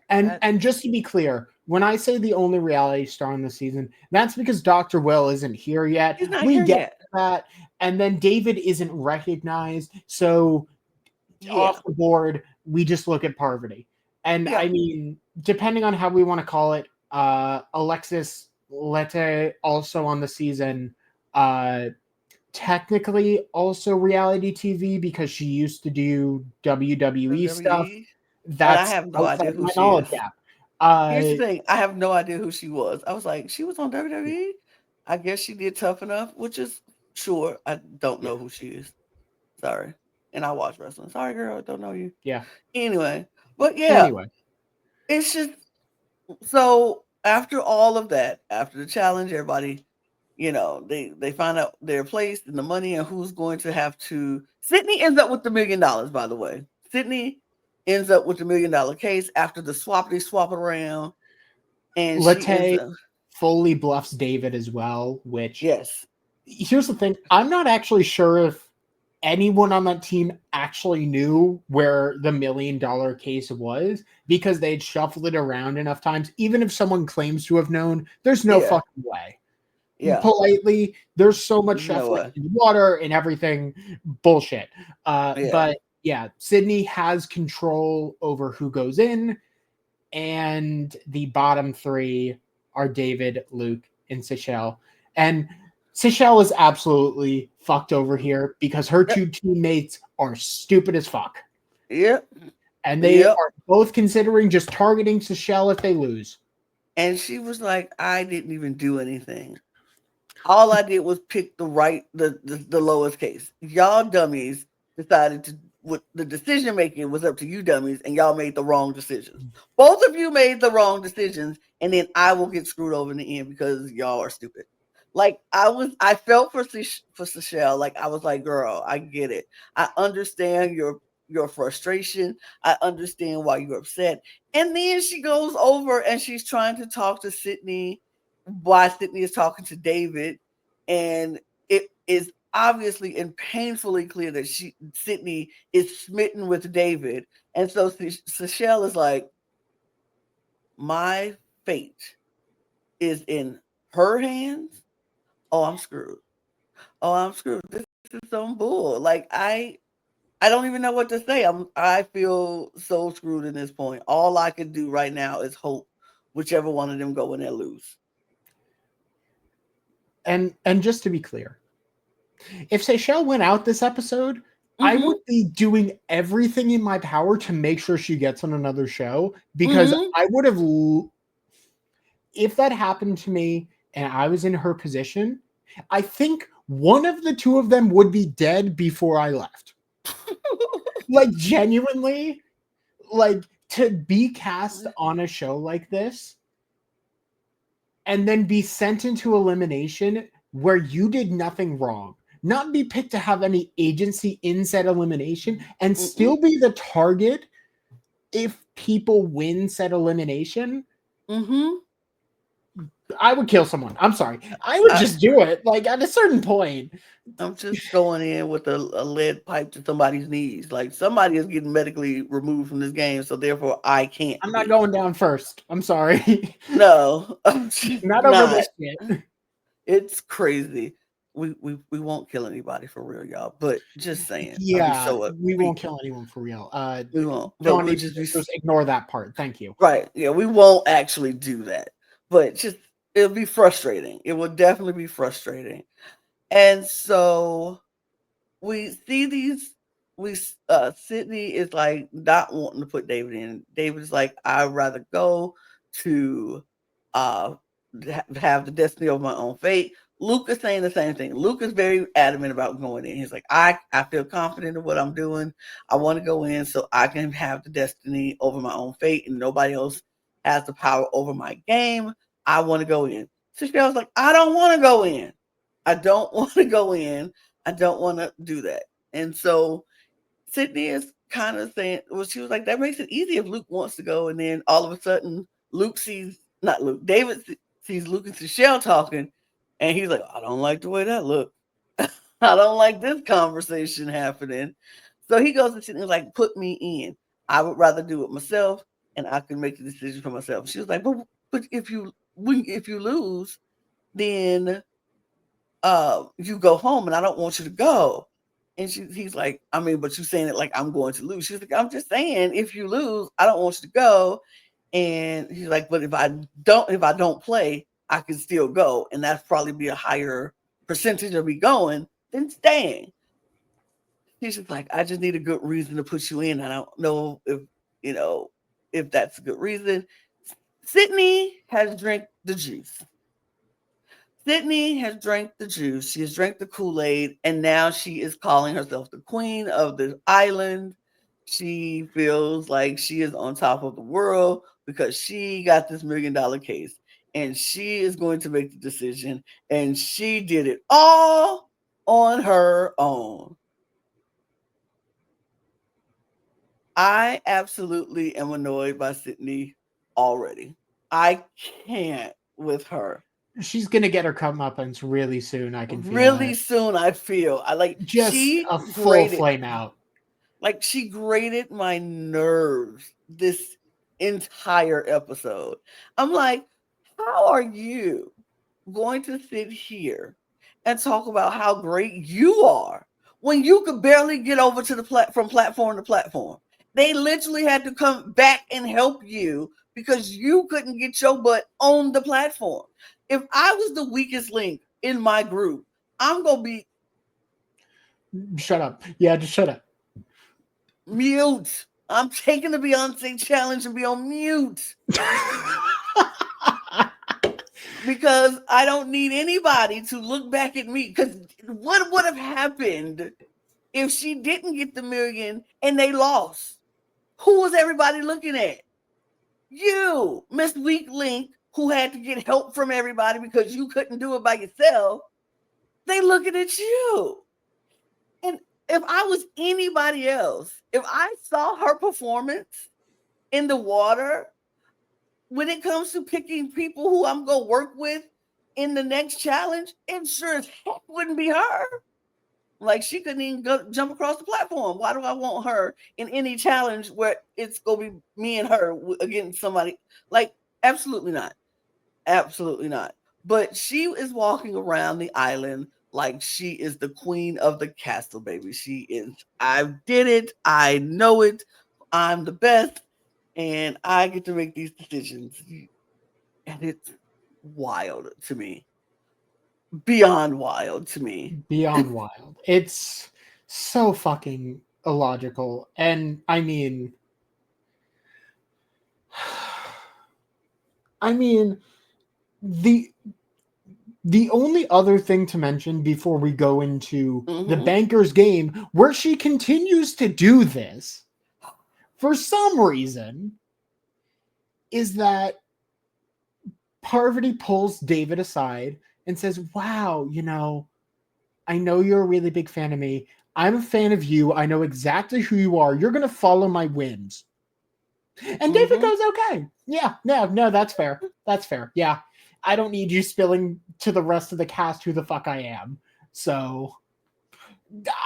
[SPEAKER 2] And just to be clear, when I say the only reality star on the season, that's because Dr. Will isn't here yet.
[SPEAKER 1] He's not
[SPEAKER 2] We
[SPEAKER 1] here
[SPEAKER 2] get
[SPEAKER 1] yet.
[SPEAKER 2] that. And then David isn't recognized. So
[SPEAKER 1] Yeah.
[SPEAKER 2] off the board, we just look at Parvati. And
[SPEAKER 1] Yeah.
[SPEAKER 2] I mean, depending on how we want to call it, Alexis Lete also on the season. technically also reality TV because she used to do WWE stuff.
[SPEAKER 1] WWE, and I
[SPEAKER 2] That's
[SPEAKER 1] have no
[SPEAKER 2] outside
[SPEAKER 1] idea
[SPEAKER 2] of
[SPEAKER 1] who
[SPEAKER 2] my
[SPEAKER 1] she
[SPEAKER 2] knowledge
[SPEAKER 1] is.
[SPEAKER 2] gap.
[SPEAKER 1] Here's the
[SPEAKER 2] Uh,
[SPEAKER 1] thing: I have no idea who she was. I was like, she was on WWE. I guess she did Tough Enough, which is sure. I don't
[SPEAKER 2] yeah,
[SPEAKER 1] know who she is. Sorry, and I watch wrestling. Sorry, girl, I don't know you.
[SPEAKER 2] yeah.
[SPEAKER 1] Anyway, but yeah,
[SPEAKER 2] Anyway,
[SPEAKER 1] it's just so after all of that, after the challenge, everybody, they find out their place and the money and who's going to have to. Sydney ends up with the $1 million, by the way. Sydney ends up with the $1 million case after the swap around, and she ends
[SPEAKER 2] Latte
[SPEAKER 1] up.
[SPEAKER 2] fully bluffs David as well, which
[SPEAKER 1] Yes.
[SPEAKER 2] here's the thing. I'm not actually sure if anyone on that team actually knew where the $1 million case was because they'd shuffled it around enough times. Even if someone claims to have known, there's no
[SPEAKER 1] Yeah.
[SPEAKER 2] fucking way.
[SPEAKER 1] Yeah.
[SPEAKER 2] Politely, there's so much
[SPEAKER 1] You know
[SPEAKER 2] shuffling
[SPEAKER 1] what?
[SPEAKER 2] in the water and everything. Bullshit.
[SPEAKER 1] Yeah.
[SPEAKER 2] But yeah, Sydney has control over who goes in, and the bottom three are David, Luke, and Seychelle. And Seychelle is absolutely fucked over here because her
[SPEAKER 1] Yep.
[SPEAKER 2] two teammates are stupid as fuck.
[SPEAKER 1] Yep.
[SPEAKER 2] And they
[SPEAKER 1] Yep.
[SPEAKER 2] are both considering just targeting Seychelle if they lose.
[SPEAKER 1] And she was like, I didn't even do anything. All I did was pick the lowest case. Y'all dummies decided to what the decision making was up to you dummies, and y'all made the wrong decisions. Both of you made the wrong decisions, and then I will get screwed over in the end because y'all are stupid. Like I felt for Seychelle. Like I was like, girl, I get it. I understand your frustration. I understand why you're upset. And then she goes over and she's trying to talk to Sydney while Sydney is talking to David, and it is obviously and painfully clear that Sydney is smitten with David, and so Seychelle is like, my fate is in her hands. Oh, I'm screwed. Oh, I'm screwed. This is some bull. Like I don't even know what to say. I feel so screwed in this point. All I can do right now is hope whichever one of them go in there lose.
[SPEAKER 2] And just to be clear, if Seychelle went out this episode, I
[SPEAKER 1] Mm-hmm.
[SPEAKER 2] would be doing everything in my power to make sure she gets on another show because
[SPEAKER 1] Mm-hmm.
[SPEAKER 2] I would have, if that happened to me and I was in her position, I think one of the two of them would be dead before I left. Like, genuinely, like, to be cast on a show like this and then be sent into elimination where you did nothing wrong, not be picked to have any agency in said elimination, and still be the target if people win said elimination.
[SPEAKER 1] Mm-hmm.
[SPEAKER 2] I would kill someone. I'm sorry. I would
[SPEAKER 1] I,
[SPEAKER 2] just do it. Like, at a certain point.
[SPEAKER 1] I'm just going in with a lead pipe to somebody's knees. Like somebody is getting medically removed from this game, so therefore I can't
[SPEAKER 2] I'm not
[SPEAKER 1] be.
[SPEAKER 2] going down first. I'm sorry.
[SPEAKER 1] No, I'm just
[SPEAKER 2] Not over
[SPEAKER 1] not.
[SPEAKER 2] this shit.
[SPEAKER 1] It's crazy. We won't kill anybody for real, y'all. But just saying, I'll be
[SPEAKER 2] Yeah,
[SPEAKER 1] so up.
[SPEAKER 2] we won't kill anyone for real.
[SPEAKER 1] We won't. But
[SPEAKER 2] Don't
[SPEAKER 1] we'll
[SPEAKER 2] need
[SPEAKER 1] just be
[SPEAKER 2] just ignore that part. Thank you.
[SPEAKER 1] right. Yeah, we won't actually do that. But just it'll be frustrating. It will definitely be frustrating. And so we see these we Sydney is like not wanting to put David in. David is like, I'd rather go to uh have the destiny of my own fate. Luke is saying the same thing. Luke is very adamant about going in. He's like, I feel confident in what I'm doing. I want to go in so I can have the destiny over my own fate and nobody else has the power over my game. I want to go in. So she was like, I don't want to go in. I don't want to go in. I don't want to do that. And so Sydney is kind of saying, well, she was like, that makes it easy if Luke wants to go. And then all of a sudden, not Luke, David sees Luke and Michelle talking. And he's like, I don't like the way that looked. I don't like this conversation happening. So he goes to Sydney and like, put me in. I would rather do it myself and I can make the decision for myself. She was like, but if you lose, then you go home and I don't want you to go. And he's like, I mean, but you're saying it like I'm going to lose. She's like, I'm just saying, if you lose, I don't want you to go. And he's like, but if I don't play, I can still go. And that's probably be a higher percentage of me going and staying. She's just like, I just need a good reason to put you in. I don't know if, you know, if that's a good reason. Sydney has drank the juice. Sydney has drank the juice. She has drank the Kool-Aid, and now she is calling herself the queen of the island. She feels like she is on top of the world because she got this $1 million case, and she is going to make the decision, and she did it all on her own. I absolutely am annoyed by Sydney already. I can't with her.
[SPEAKER 2] She's gonna get her comeuppance really soon. I can feel
[SPEAKER 1] Really
[SPEAKER 2] it.
[SPEAKER 1] soon, I feel I like
[SPEAKER 2] Just
[SPEAKER 1] she
[SPEAKER 2] a full
[SPEAKER 1] grated
[SPEAKER 2] flame out.
[SPEAKER 1] like she grated my nerves this entire episode. I'm like, how are you going to sit here and talk about how great you are when you could barely get over to the from platform to platform? They literally had to come back and help you because you couldn't get your butt on the platform. If I was the weakest link in my group, I'm gonna be
[SPEAKER 2] Shut up. Yeah, just shut up.
[SPEAKER 1] mute. I'm taking the Beyonce challenge and be on mute because I don't need anybody to look back at me. Because what would have happened if she didn't get the million and they lost? Who was everybody looking at? You, Miss Weak Link, who had to get help from everybody because you couldn't do it by yourself. They looking at you. And if I was anybody else, if I saw her performance in the water, when it comes to picking people who I'm going to work with in the next challenge, it sure as heck wouldn't be her. Like she couldn't even jump across the platform. Why do I want her in any challenge where it's going to be me and her against somebody? Like, absolutely not. Absolutely not. But she is walking around the island like she is the queen of the castle, baby. She is. I did it. I know it. I'm the best. And I get to make these decisions. And it's wild to me. Beyond wild to me.
[SPEAKER 2] Beyond wild. It's so fucking illogical. And I mean the the only other thing to mention before we go into the
[SPEAKER 1] Mm-hmm.
[SPEAKER 2] banker's game, where she continues to do this for some reason, is that Parvati pulls David aside and says, wow, I know you're a really big fan of me. I'm a fan of you. I know exactly who you are. You're going to follow my whims. And David
[SPEAKER 1] Mm-hmm.
[SPEAKER 2] goes, okay. Yeah, no, that's fair. That's fair. Yeah. I don't need you spilling to the rest of the cast who the fuck I am. So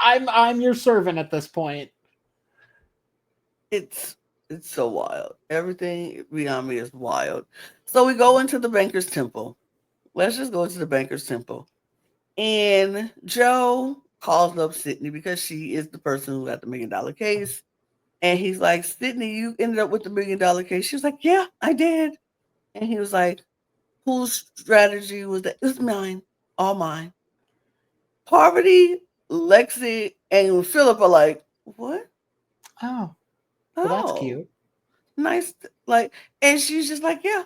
[SPEAKER 2] I'm your servant at this point.
[SPEAKER 1] It's it's so wild. Everything beyond me is wild. So we go into the banker's temple. Let's just go to the banker's temple. And Joe calls up Sydney because she is the person who got the $1 million case. And he's like, Sydney, you ended up with the $1 million case. She was like, yeah, I did. And he was like, whose strategy was that? It was mine, all mine. Parvati, Lexi, and Philip are like, what?
[SPEAKER 2] Oh, well, that's
[SPEAKER 1] Oh,
[SPEAKER 2] cute.
[SPEAKER 1] nice. Like, and she's just like, yeah,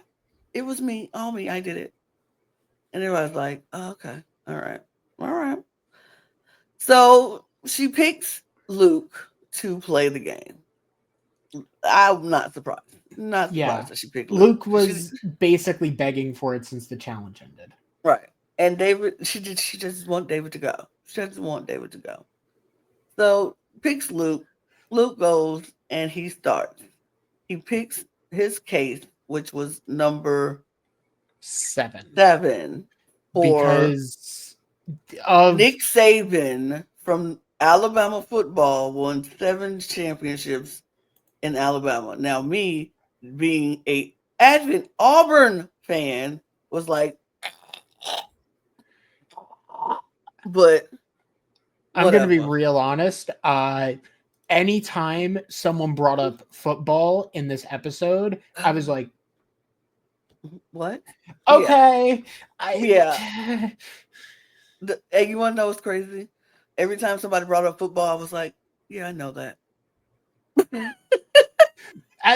[SPEAKER 1] it was me, all me. I did it. And everybody's like, oh, okay, all right, all right. So she picks Luke to play the game. I'm not surprised. Not
[SPEAKER 2] Yeah.
[SPEAKER 1] surprised that she picked Luke.
[SPEAKER 2] Luke
[SPEAKER 1] She
[SPEAKER 2] was basically begging for it since the challenge ended.
[SPEAKER 1] right. And David, she just want David to go. She doesn't want David to go. So picks Luke. Luke goes and he starts. He picks his case, which was number
[SPEAKER 2] 7.
[SPEAKER 1] 7 for
[SPEAKER 2] Because of
[SPEAKER 1] Nick Saban from Alabama football won 7 championships in Alabama. Now, me being a avid Auburn fan was like, but
[SPEAKER 2] I'm going to be
[SPEAKER 1] whatever.
[SPEAKER 2] real honest. Anytime someone brought up football in this episode, I was like,
[SPEAKER 1] What? Yeah,
[SPEAKER 2] okay.
[SPEAKER 1] yeah.
[SPEAKER 2] I
[SPEAKER 1] Hey, you want to know what's crazy? Every time somebody brought up football, I was like, yeah, I know that.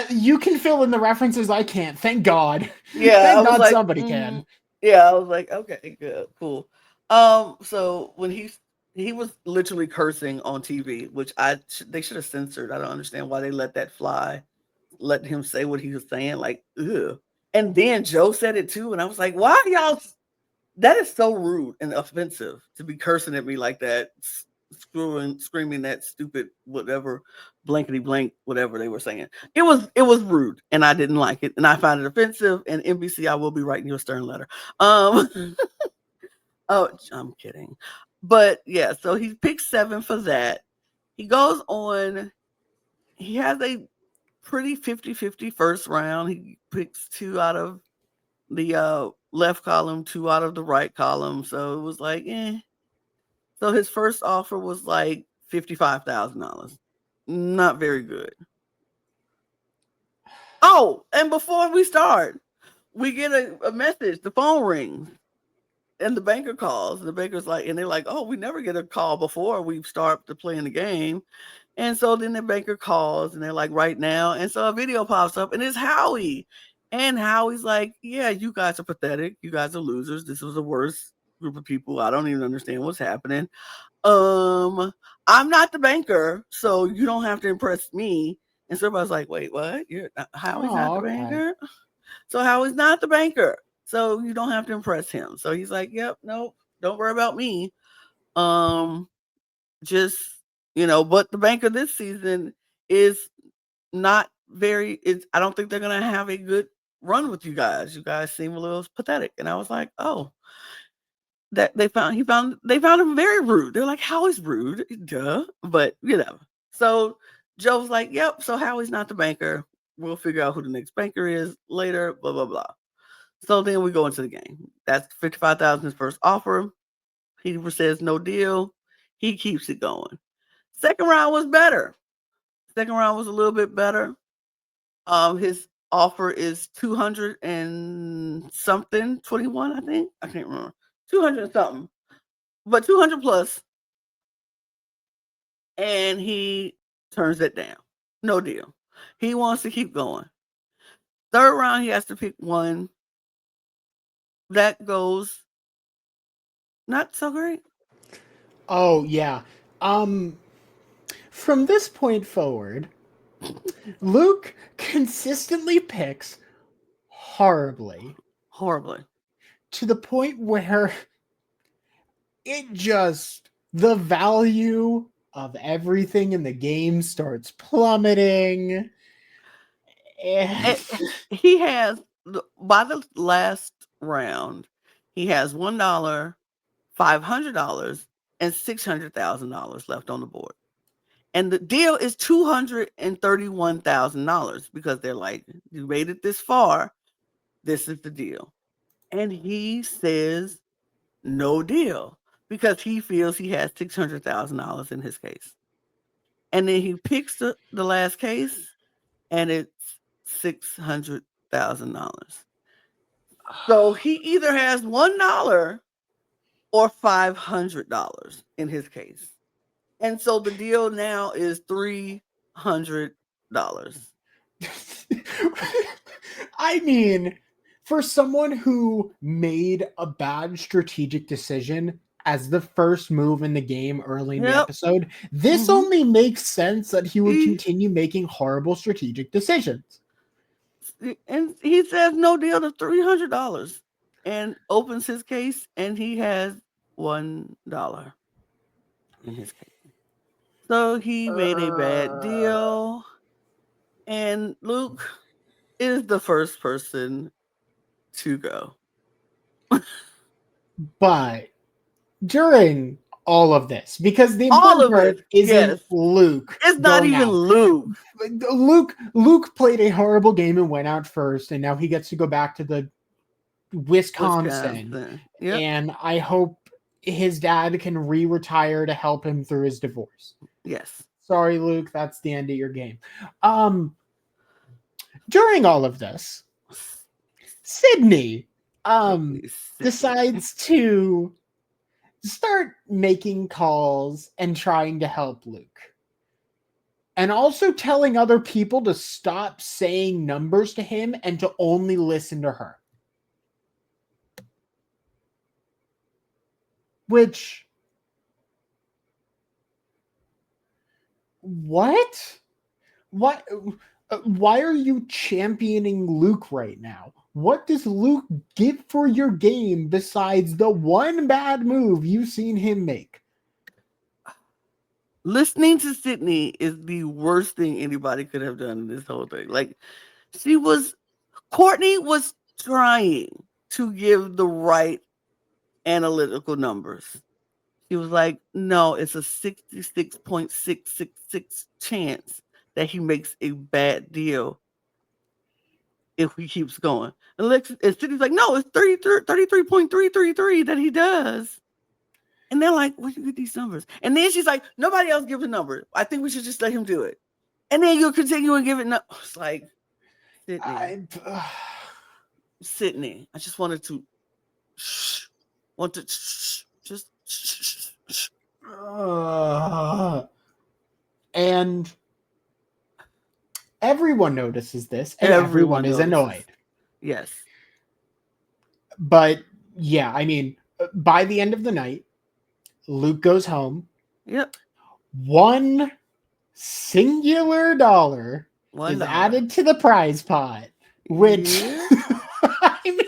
[SPEAKER 2] You can fill in the references. I can't. Thank God.
[SPEAKER 1] Yeah, I
[SPEAKER 2] Thank
[SPEAKER 1] was
[SPEAKER 2] God
[SPEAKER 1] like,
[SPEAKER 2] somebody can.
[SPEAKER 1] yeah, I was like, okay, good, cool. So when he was literally cursing on TV, which they should have censored. I don't understand why they let that fly, let him say what he was saying. Like, ugh. And then Joe said it too, and I was like, why y'all? That is so rude and offensive to be cursing at me like that, screaming that stupid whatever, blankety blank, whatever they were saying. It was rude, and I didn't like it, and I found it offensive. And NBC, I will be writing you a stern letter. Oh, I'm kidding, but yeah. So he picked 7 for that. He goes on. He has a pretty 50-50 first round. He picks 2 out of the left column, 2 out of the right column. So it was like, eh. So his first offer was like $55,000. Not very good. Oh, and before we start, we get a message. The phone rings and the banker calls. The banker's like, and they're like, oh, we never get a call before we start to playing the game. And so then the banker calls and they're like, right now. And so a video pops up and it's Howie. And Howie's like, yeah, you guys are pathetic. You guys are losers. This was the worst group of people. I don't even understand what's happening. I'm not the banker, so you don't have to impress me. And so everybody's like, wait, what? You're Howie's not
[SPEAKER 2] Oh,
[SPEAKER 1] the
[SPEAKER 2] okay.
[SPEAKER 1] banker? So Howie's not the banker. So you don't have to impress him. So he's like, yep, nope, don't worry about me. Um, just but the banker this season is not very it's I don't think they're gonna have a good run with you guys. You guys seem a little pathetic. And I was like, oh, that they found him very rude. They're like, Howie's rude, duh. But So Joe's like, yep, so Howie's not the banker. We'll figure out who the next banker is later, blah, blah, blah. So then we go into the game. That's 55,000 his first offer. He says no deal. He keeps it going. Second round was better. Second round was a little bit better. His offer is 200 and something, 21, I think. I can't remember. 200 and something. But 200 plus, and he turns it down. No deal. He wants to keep going. Third round, he has to pick one. That goes not so great.
[SPEAKER 2] Oh yeah. Um, from this point forward, Luke consistently picks horribly
[SPEAKER 1] Horribly.
[SPEAKER 2] to the point where the value of everything in the game starts plummeting. And
[SPEAKER 1] And he has, by the last round, he has $1, $500, and $600,000 left on the board. And the deal is $231,000 because they're like, you made it this far. This is the deal. And he says no deal because he feels he has $600,000 in his case. And then he picks the last case and it's $600,000. So he either has $1 or $500 in his case. And so the deal now is $300.
[SPEAKER 2] I mean, for someone who made a bad strategic decision as the first move in the game early in the
[SPEAKER 1] Yep.
[SPEAKER 2] episode, this
[SPEAKER 1] Mm-hmm.
[SPEAKER 2] only makes sense that he would
[SPEAKER 1] He
[SPEAKER 2] continue making horrible strategic decisions.
[SPEAKER 1] and he says no deal to $300 and opens his case and he has $1 in his case. So he made a bad deal, and Luke is the first person to go.
[SPEAKER 2] But during all of this, because the
[SPEAKER 1] All
[SPEAKER 2] important
[SPEAKER 1] of
[SPEAKER 2] part
[SPEAKER 1] it,
[SPEAKER 2] isn't
[SPEAKER 1] yes.
[SPEAKER 2] Luke
[SPEAKER 1] It's not
[SPEAKER 2] going
[SPEAKER 1] even
[SPEAKER 2] out.
[SPEAKER 1] Luke.
[SPEAKER 2] Luke played a horrible game and went out first, and now he gets to go back to the Wisconsin.
[SPEAKER 1] Wisconsin. Yep.
[SPEAKER 2] And I hope his dad can retire to help him through his divorce.
[SPEAKER 1] Yes.
[SPEAKER 2] Sorry, Luke, that's the end of your game. During all of this, Sydney
[SPEAKER 1] Ugly Sydney.
[SPEAKER 2] decides to start making calls and trying to help Luke. And also telling other people to stop saying numbers to him and to only listen to her. Which... What? What? Why are you championing Luke right now? What does Luke give for your game besides the one bad move you've seen him make?
[SPEAKER 1] Listening to Sydney is the worst thing anybody could have done in this whole thing. Like, Courtney was trying to give the right analytical numbers. She was like, no, it's a 66.666 chance that he makes a bad deal if he keeps going. And Sydney's like, no, it's 33.333 that he does. And they're like, where do you get these numbers? And then she's like, nobody else give a number. I think we should just let him do it. And then you'll continue and give it. It's like, Sydney, I just wanted to just.
[SPEAKER 2] And everyone notices this, and everyone is annoyed.
[SPEAKER 1] Yes.
[SPEAKER 2] But yeah, I mean, by the end of the night, Luke goes home.
[SPEAKER 1] Yep.
[SPEAKER 2] $1 singular dollar is added to the prize pot, which I mean,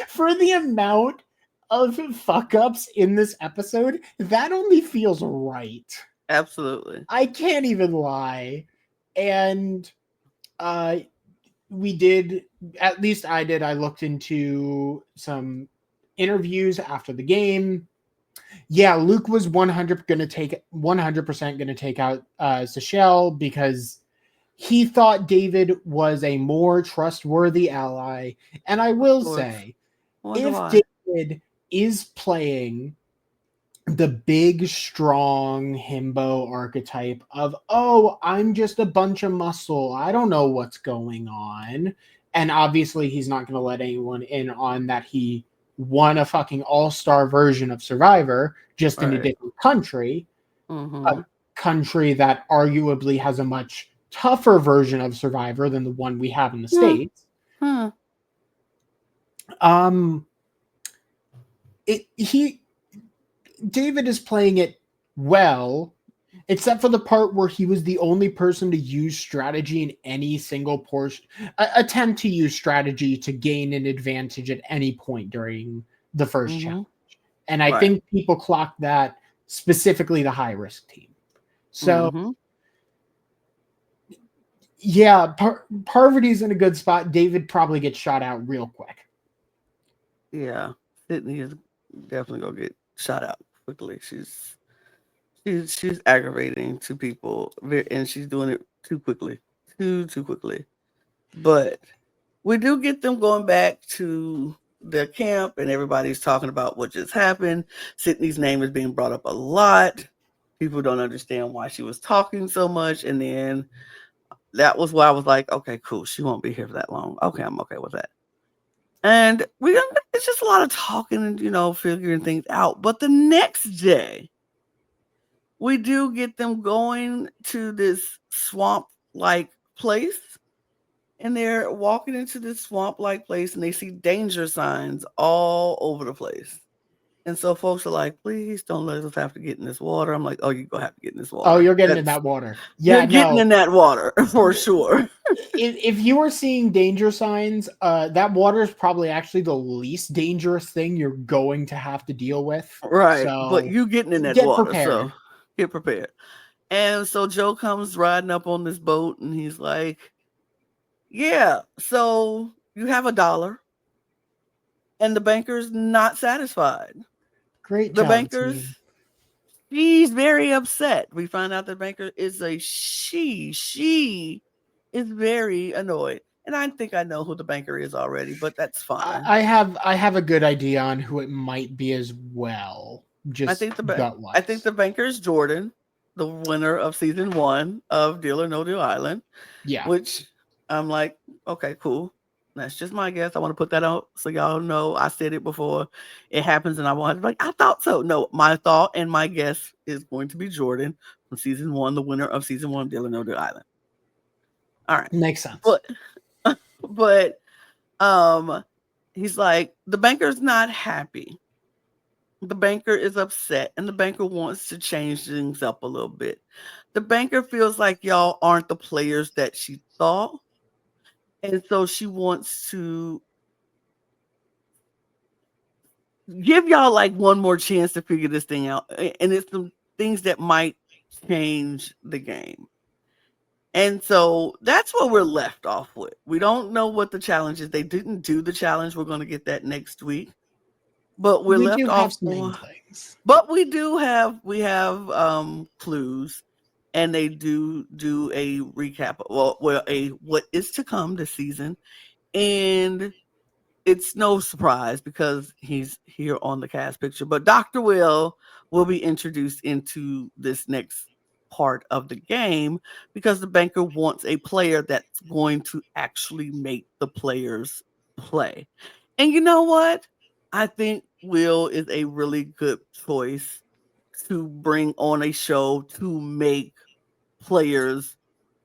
[SPEAKER 2] for the amount of fuck ups in this episode, that only feels right.
[SPEAKER 1] Absolutely.
[SPEAKER 2] I can't even lie. And we did, at least I did, I looked into some interviews after the game. Yeah, Luke was 100% going to take out Seychelle because he thought David was a more trustworthy ally. And I will say, if David is playing the big, strong himbo archetype of, oh, I'm just a bunch of muscle, I don't know what's going on, and obviously he's not going to let anyone in on that he won a fucking all-star version of Survivor just in a different country, a country that arguably has a much tougher version of Survivor than the one we have in the States. David is playing it well, except for the part where he was the only person to use strategy in any single portion, attempt to use strategy to gain an advantage at any point during the first challenge. And I think people clocked that, specifically the high risk team. So yeah, Parvati's in a good spot. David probably gets shot out real quick.
[SPEAKER 1] Yeah, Sydney is definitely gonna get shot out quickly. She's aggravating to people, and she's doing it too quickly. But we do get them going back to the camp, and everybody's talking about what just happened. Sydney's name is being brought up a lot. People don't understand why she was talking so much, and then that was why I was like, okay, cool. She won't be here for that long. Okay, I'm okay with that. And it's just a lot of talking and, figuring things out. But the next day, we do get them going to this swamp-like place. And they're walking into this swamp-like place, and they see danger signs all over the place. And so folks are like, please don't let us have to get in this water. I'm like, oh, you're going to have to get in this water.
[SPEAKER 2] Oh, you're getting in that water. Yeah,
[SPEAKER 1] you're getting in that water for sure.
[SPEAKER 2] If you are seeing danger signs, that water is probably actually the least dangerous thing you're going to have to deal with.
[SPEAKER 1] Right.
[SPEAKER 2] So
[SPEAKER 1] but you getting in that water. Prepared. So get prepared. And so Joe comes riding up on this boat, and he's like, yeah, so you have $1, and the banker's not satisfied.
[SPEAKER 2] Great
[SPEAKER 1] job,
[SPEAKER 2] the bankers,
[SPEAKER 1] team. She's very upset. We find out the banker is a she. She is very annoyed. And I think I know who the banker is already, but that's fine.
[SPEAKER 2] I have a good idea on who it might be as well.
[SPEAKER 1] I think the banker is Jordan, the winner of season 1 of Deal or No Deal Island.
[SPEAKER 2] Yeah.
[SPEAKER 1] Which I'm like, okay, cool. That's just my guess. I want to put that out so y'all know I said it before it happens, and I want to be like, I thought so. No, my thought and my guess is going to be Jordan from season 1, the winner of season 1 of Dylan O'Deal Island. All right.
[SPEAKER 2] Makes sense.
[SPEAKER 1] But but um he's like, the banker's not happy. The banker is upset, and the banker wants to change things up a little bit. The banker feels like y'all aren't the players that she thought, and so she wants to give y'all like one more chance to figure this thing out. And it's some things that might change the game. And so that's what we're left off with. We don't know what the challenge is. They didn't do the challenge. We're going to get that next week. But we're
[SPEAKER 2] We
[SPEAKER 1] left
[SPEAKER 2] do have
[SPEAKER 1] off
[SPEAKER 2] some
[SPEAKER 1] on,
[SPEAKER 2] inklings.
[SPEAKER 1] but we have clues, and they do a recap, well a what is to come this season. And it's no surprise because he's here on the cast picture, but Dr. Will be introduced into this next part of the game because the banker wants a player that's going to actually make the players play. And you know what? I think Will is a really good choice to bring on a show to make players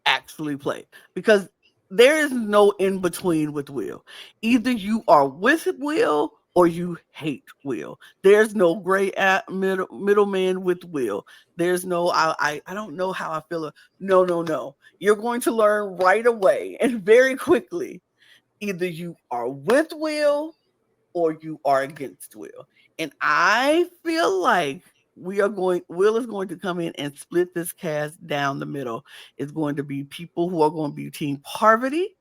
[SPEAKER 1] actually play, because there is no in between with Will. Either you are with Will or you hate Will. There's no gray middleman with Will. There's no I don't know how I feel. No. You're going to learn right away and very quickly. Either you are with Will or you are against Will. And I feel like Will is going to come in and split this cast down the middle. It's going to be people who are going to be Team Parvati,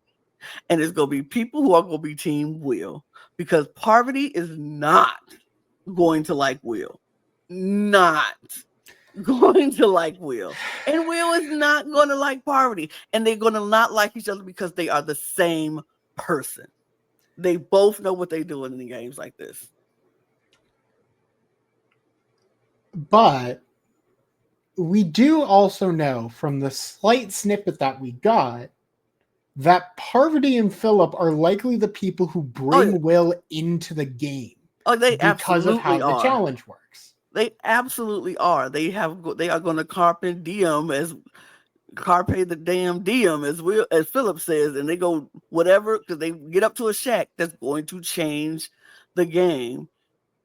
[SPEAKER 1] and it's going to be people who are going to be Team Will, because Parvati is not going to like Will. Not going to like Will. And Will is not going to like Parvati. And they're going to not like each other because they are the same person. They both know what they're doing in the games like this.
[SPEAKER 2] But we do also know from the slight snippet that we got that Parvati and Philip are likely the people who bring Will into the game.
[SPEAKER 1] They
[SPEAKER 2] because of how the challenge works.
[SPEAKER 1] They absolutely are. They are going to carpe diem, as carpe the damn diem, as Philip says, and they go whatever, because they get up to a shack that's going to change the game.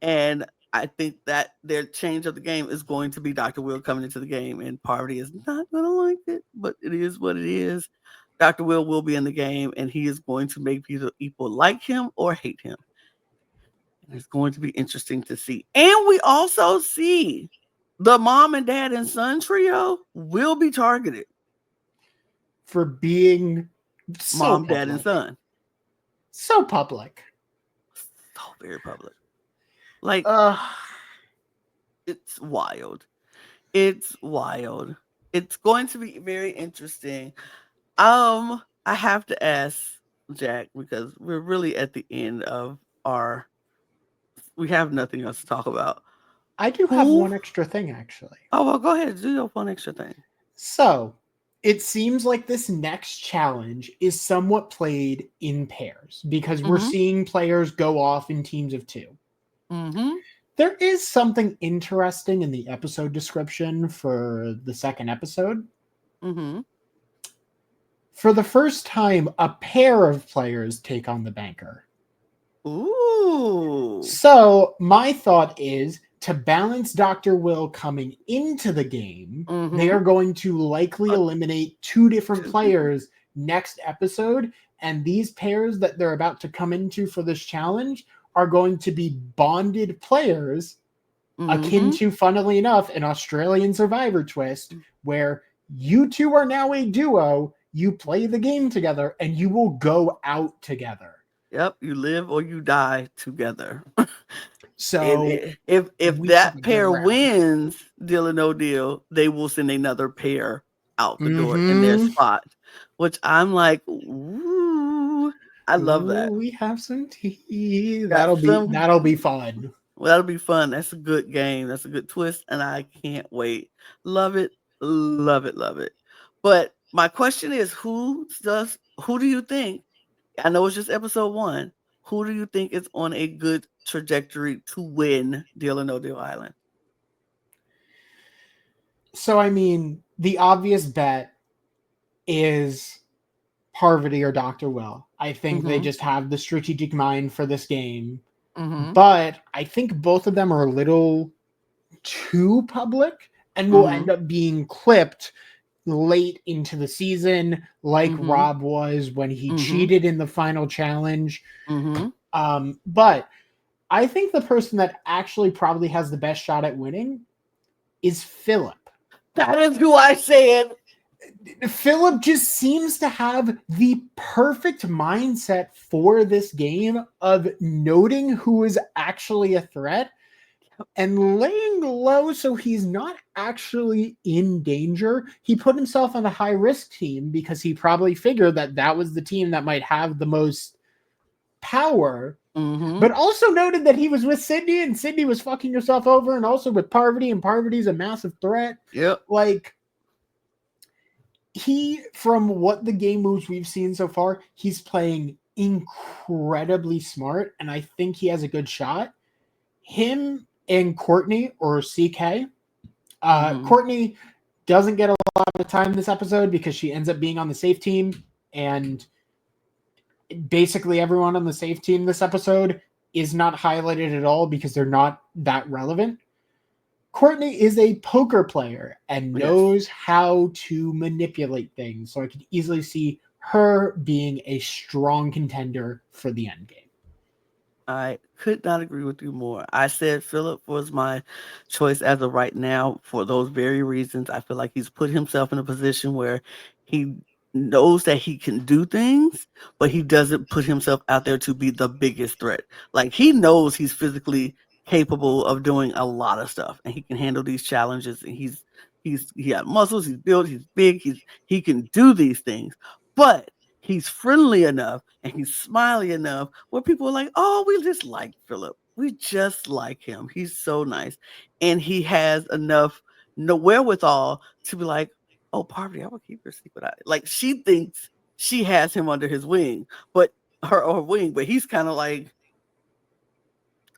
[SPEAKER 1] And I think that their change of the game is going to be Dr. Will coming into the game, and Parvati is not going to like it, but it is what it is. Dr. Will be in the game, and he is going to make people like him or hate him. And it's going to be interesting to see. And we also see the mom and dad and son trio will be targeted
[SPEAKER 2] for being so
[SPEAKER 1] mom,
[SPEAKER 2] public.
[SPEAKER 1] dad, and son.
[SPEAKER 2] So public.
[SPEAKER 1] So very public. Like, it's wild. It's wild. It's going to be very interesting. I have to ask Jack, because we're really at the end of we have nothing else to talk about.
[SPEAKER 2] I do have one extra thing, actually.
[SPEAKER 1] Oh, well, go ahead. Do your one extra thing.
[SPEAKER 2] So, it seems like this next challenge is somewhat played in pairs because we're seeing players go off in teams of 2. There is something interesting in the episode description for the second episode. For the first time, a pair of players take on the banker.
[SPEAKER 1] Ooh.
[SPEAKER 2] So, my thought is, to balance Dr. Will coming into the game, they are going to likely eliminate 2 different players next episode, and these pairs that they're about to come into for this challenge are going to be bonded players, akin to, funnily enough, an Australian Survivor twist, where you 2 are now a duo, you play the game together, and you will go out together.
[SPEAKER 1] Yep, you live or you die together.
[SPEAKER 2] So
[SPEAKER 1] if that pair wins Deal No Deal, they will send another pair out the door in their spot, which I'm like, ooh, I love that.
[SPEAKER 2] We have some tea. That'll be fun.
[SPEAKER 1] Well, that'll be fun. That's a good game. That's a good twist, and I can't wait. Love it, love it, love it. But my question is, who do you think I know it's just episode 1. Who do you think is on a good trajectory to win Deal or No Deal Island?
[SPEAKER 2] So, I mean, the obvious bet is Parvati or Dr. Will. I think they
[SPEAKER 1] Mhm.
[SPEAKER 2] just have the strategic mind for this game.
[SPEAKER 1] Mhm.
[SPEAKER 2] But I think both of them are a little too public and will end
[SPEAKER 1] Mhm.
[SPEAKER 2] up being clipped late into the season, like
[SPEAKER 1] Mhm.
[SPEAKER 2] Rob was when he
[SPEAKER 1] Mhm.
[SPEAKER 2] cheated in the final challenge.
[SPEAKER 1] Mhm.
[SPEAKER 2] But I think the person that actually probably has the best shot at winning is Philip.
[SPEAKER 1] That is who I said.
[SPEAKER 2] Philip just seems to have the perfect mindset for this game of noting who is actually a threat and laying low so he's not actually in danger. He put himself on the high risk team because he probably figured that that was the team that might have the most power,
[SPEAKER 1] Mhm.
[SPEAKER 2] but also noted that he was with Sydney and Sydney was fucking herself over, and also with Parvati, and Parvati's a massive threat.
[SPEAKER 1] Yep.
[SPEAKER 2] Like, from what the game moves we've seen so far, he's playing incredibly smart, and I think he has a good shot. Him and Courtney or CK.
[SPEAKER 1] Mhm.
[SPEAKER 2] Courtney doesn't get a lot of time this episode because she ends up being on the safe team, and basically everyone on the safe team this episode is not highlighted at all because they're not that relevant. Courtney is a poker player and
[SPEAKER 1] Yes.
[SPEAKER 2] knows how to manipulate things. So I could easily see her being a strong contender for the end game.
[SPEAKER 1] I could not agree with you more. I said Philip was my choice as of right now for those very reasons. I feel like he's put himself in a position where he knows that he can do things, but he doesn't put himself out there to be the biggest threat. Like he knows he's physically capable of doing a lot of stuff and he can handle these challenges and he got muscles, he's built, he's big, he can do these things. But he's friendly enough and he's smiley enough where people are like, "Oh, we just like Philip. We just like him. He's so nice." And he has enough no wherewithal to be like, "Oh, Parvati, I will keep your secret out." Like she thinks she has him under his wing, but her wing, but he's kind of like,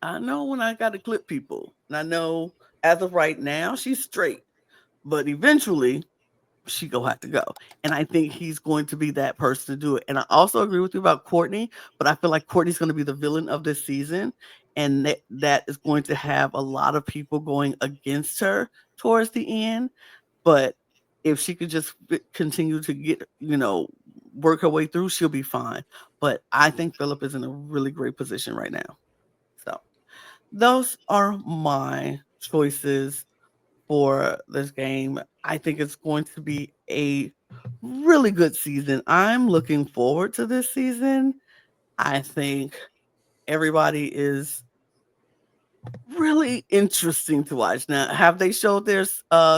[SPEAKER 1] I know when I got to clip people. And I know as of right now, she's straight. But eventually she gonna have to go. And I think he's going to be that person to do it. And I also agree with you about Courtney, but I feel like Courtney's going to be the villain of this season, and that is going to have a lot of people going against her towards the end. But if she could just continue to work her way through, she'll be fine. But I think Philip is in a really great position right now. So those are my choices for this game. I think it's going to be a really good season. I'm looking forward to this season. I think everybody is really interesting to watch. Now, have they showed their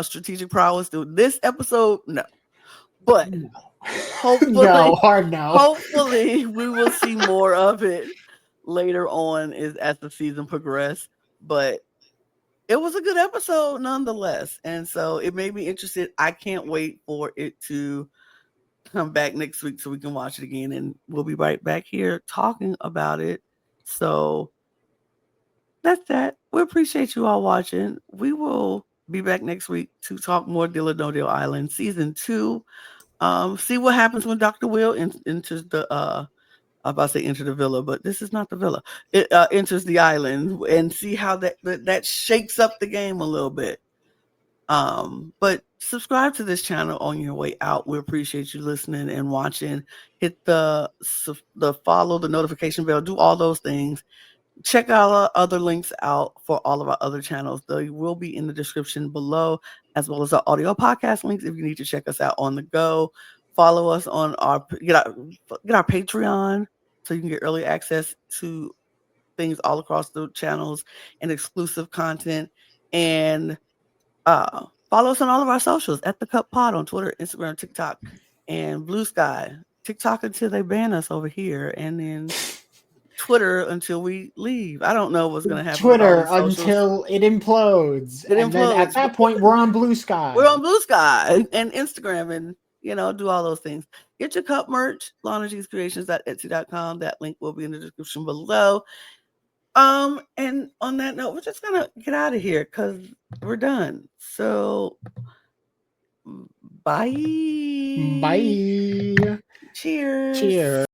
[SPEAKER 1] strategic prowess through this episode? No. But
[SPEAKER 2] No. No,
[SPEAKER 1] hopefully,
[SPEAKER 2] hard no.
[SPEAKER 1] hopefully we will see more of it later on as the season progresses. But it was a good episode nonetheless. And so it made me interested. I can't wait for it to come back next week so we can watch it again. And we'll be right back here talking about it. So that's that. We appreciate you all watching. We will be back next week to talk more Deal or No Deal Island season 2. See what happens when Dr. Will enters the I'm about to say enter the villa, but this is not the villa. It enters the island and see how that shakes up the game a little bit. But subscribe to this channel on your way out. We appreciate you listening and watching. Hit the follow, the notification bell, do all those things. Check out our other links out for all of our other channels. They will be in the description below, as well as our audio podcast links if you need to check us out on the go. Follow us on get our Patreon so you can get early access to things all across the channels and exclusive content. And follow us on all of our socials at the Cup Pod on Twitter, Instagram, TikTok, and Blue Sky. TikTok until they ban us over here, and then Twitter until we leave. I don't know what's going to happen with all
[SPEAKER 2] Twitter
[SPEAKER 1] these socials.
[SPEAKER 2] until it implodes.
[SPEAKER 1] It
[SPEAKER 2] And then at
[SPEAKER 1] implodes.
[SPEAKER 2] that point, we're on Blue
[SPEAKER 1] We're
[SPEAKER 2] Sky.
[SPEAKER 1] on Blue Sky and Instagram and do all those things. Get your cup merch, Lana G's Creations at Etsy.com. That link will be in the description below. And on that note, we're just gonna get out of here because we're done. So bye.
[SPEAKER 2] Bye.
[SPEAKER 1] Cheers.
[SPEAKER 2] Cheers.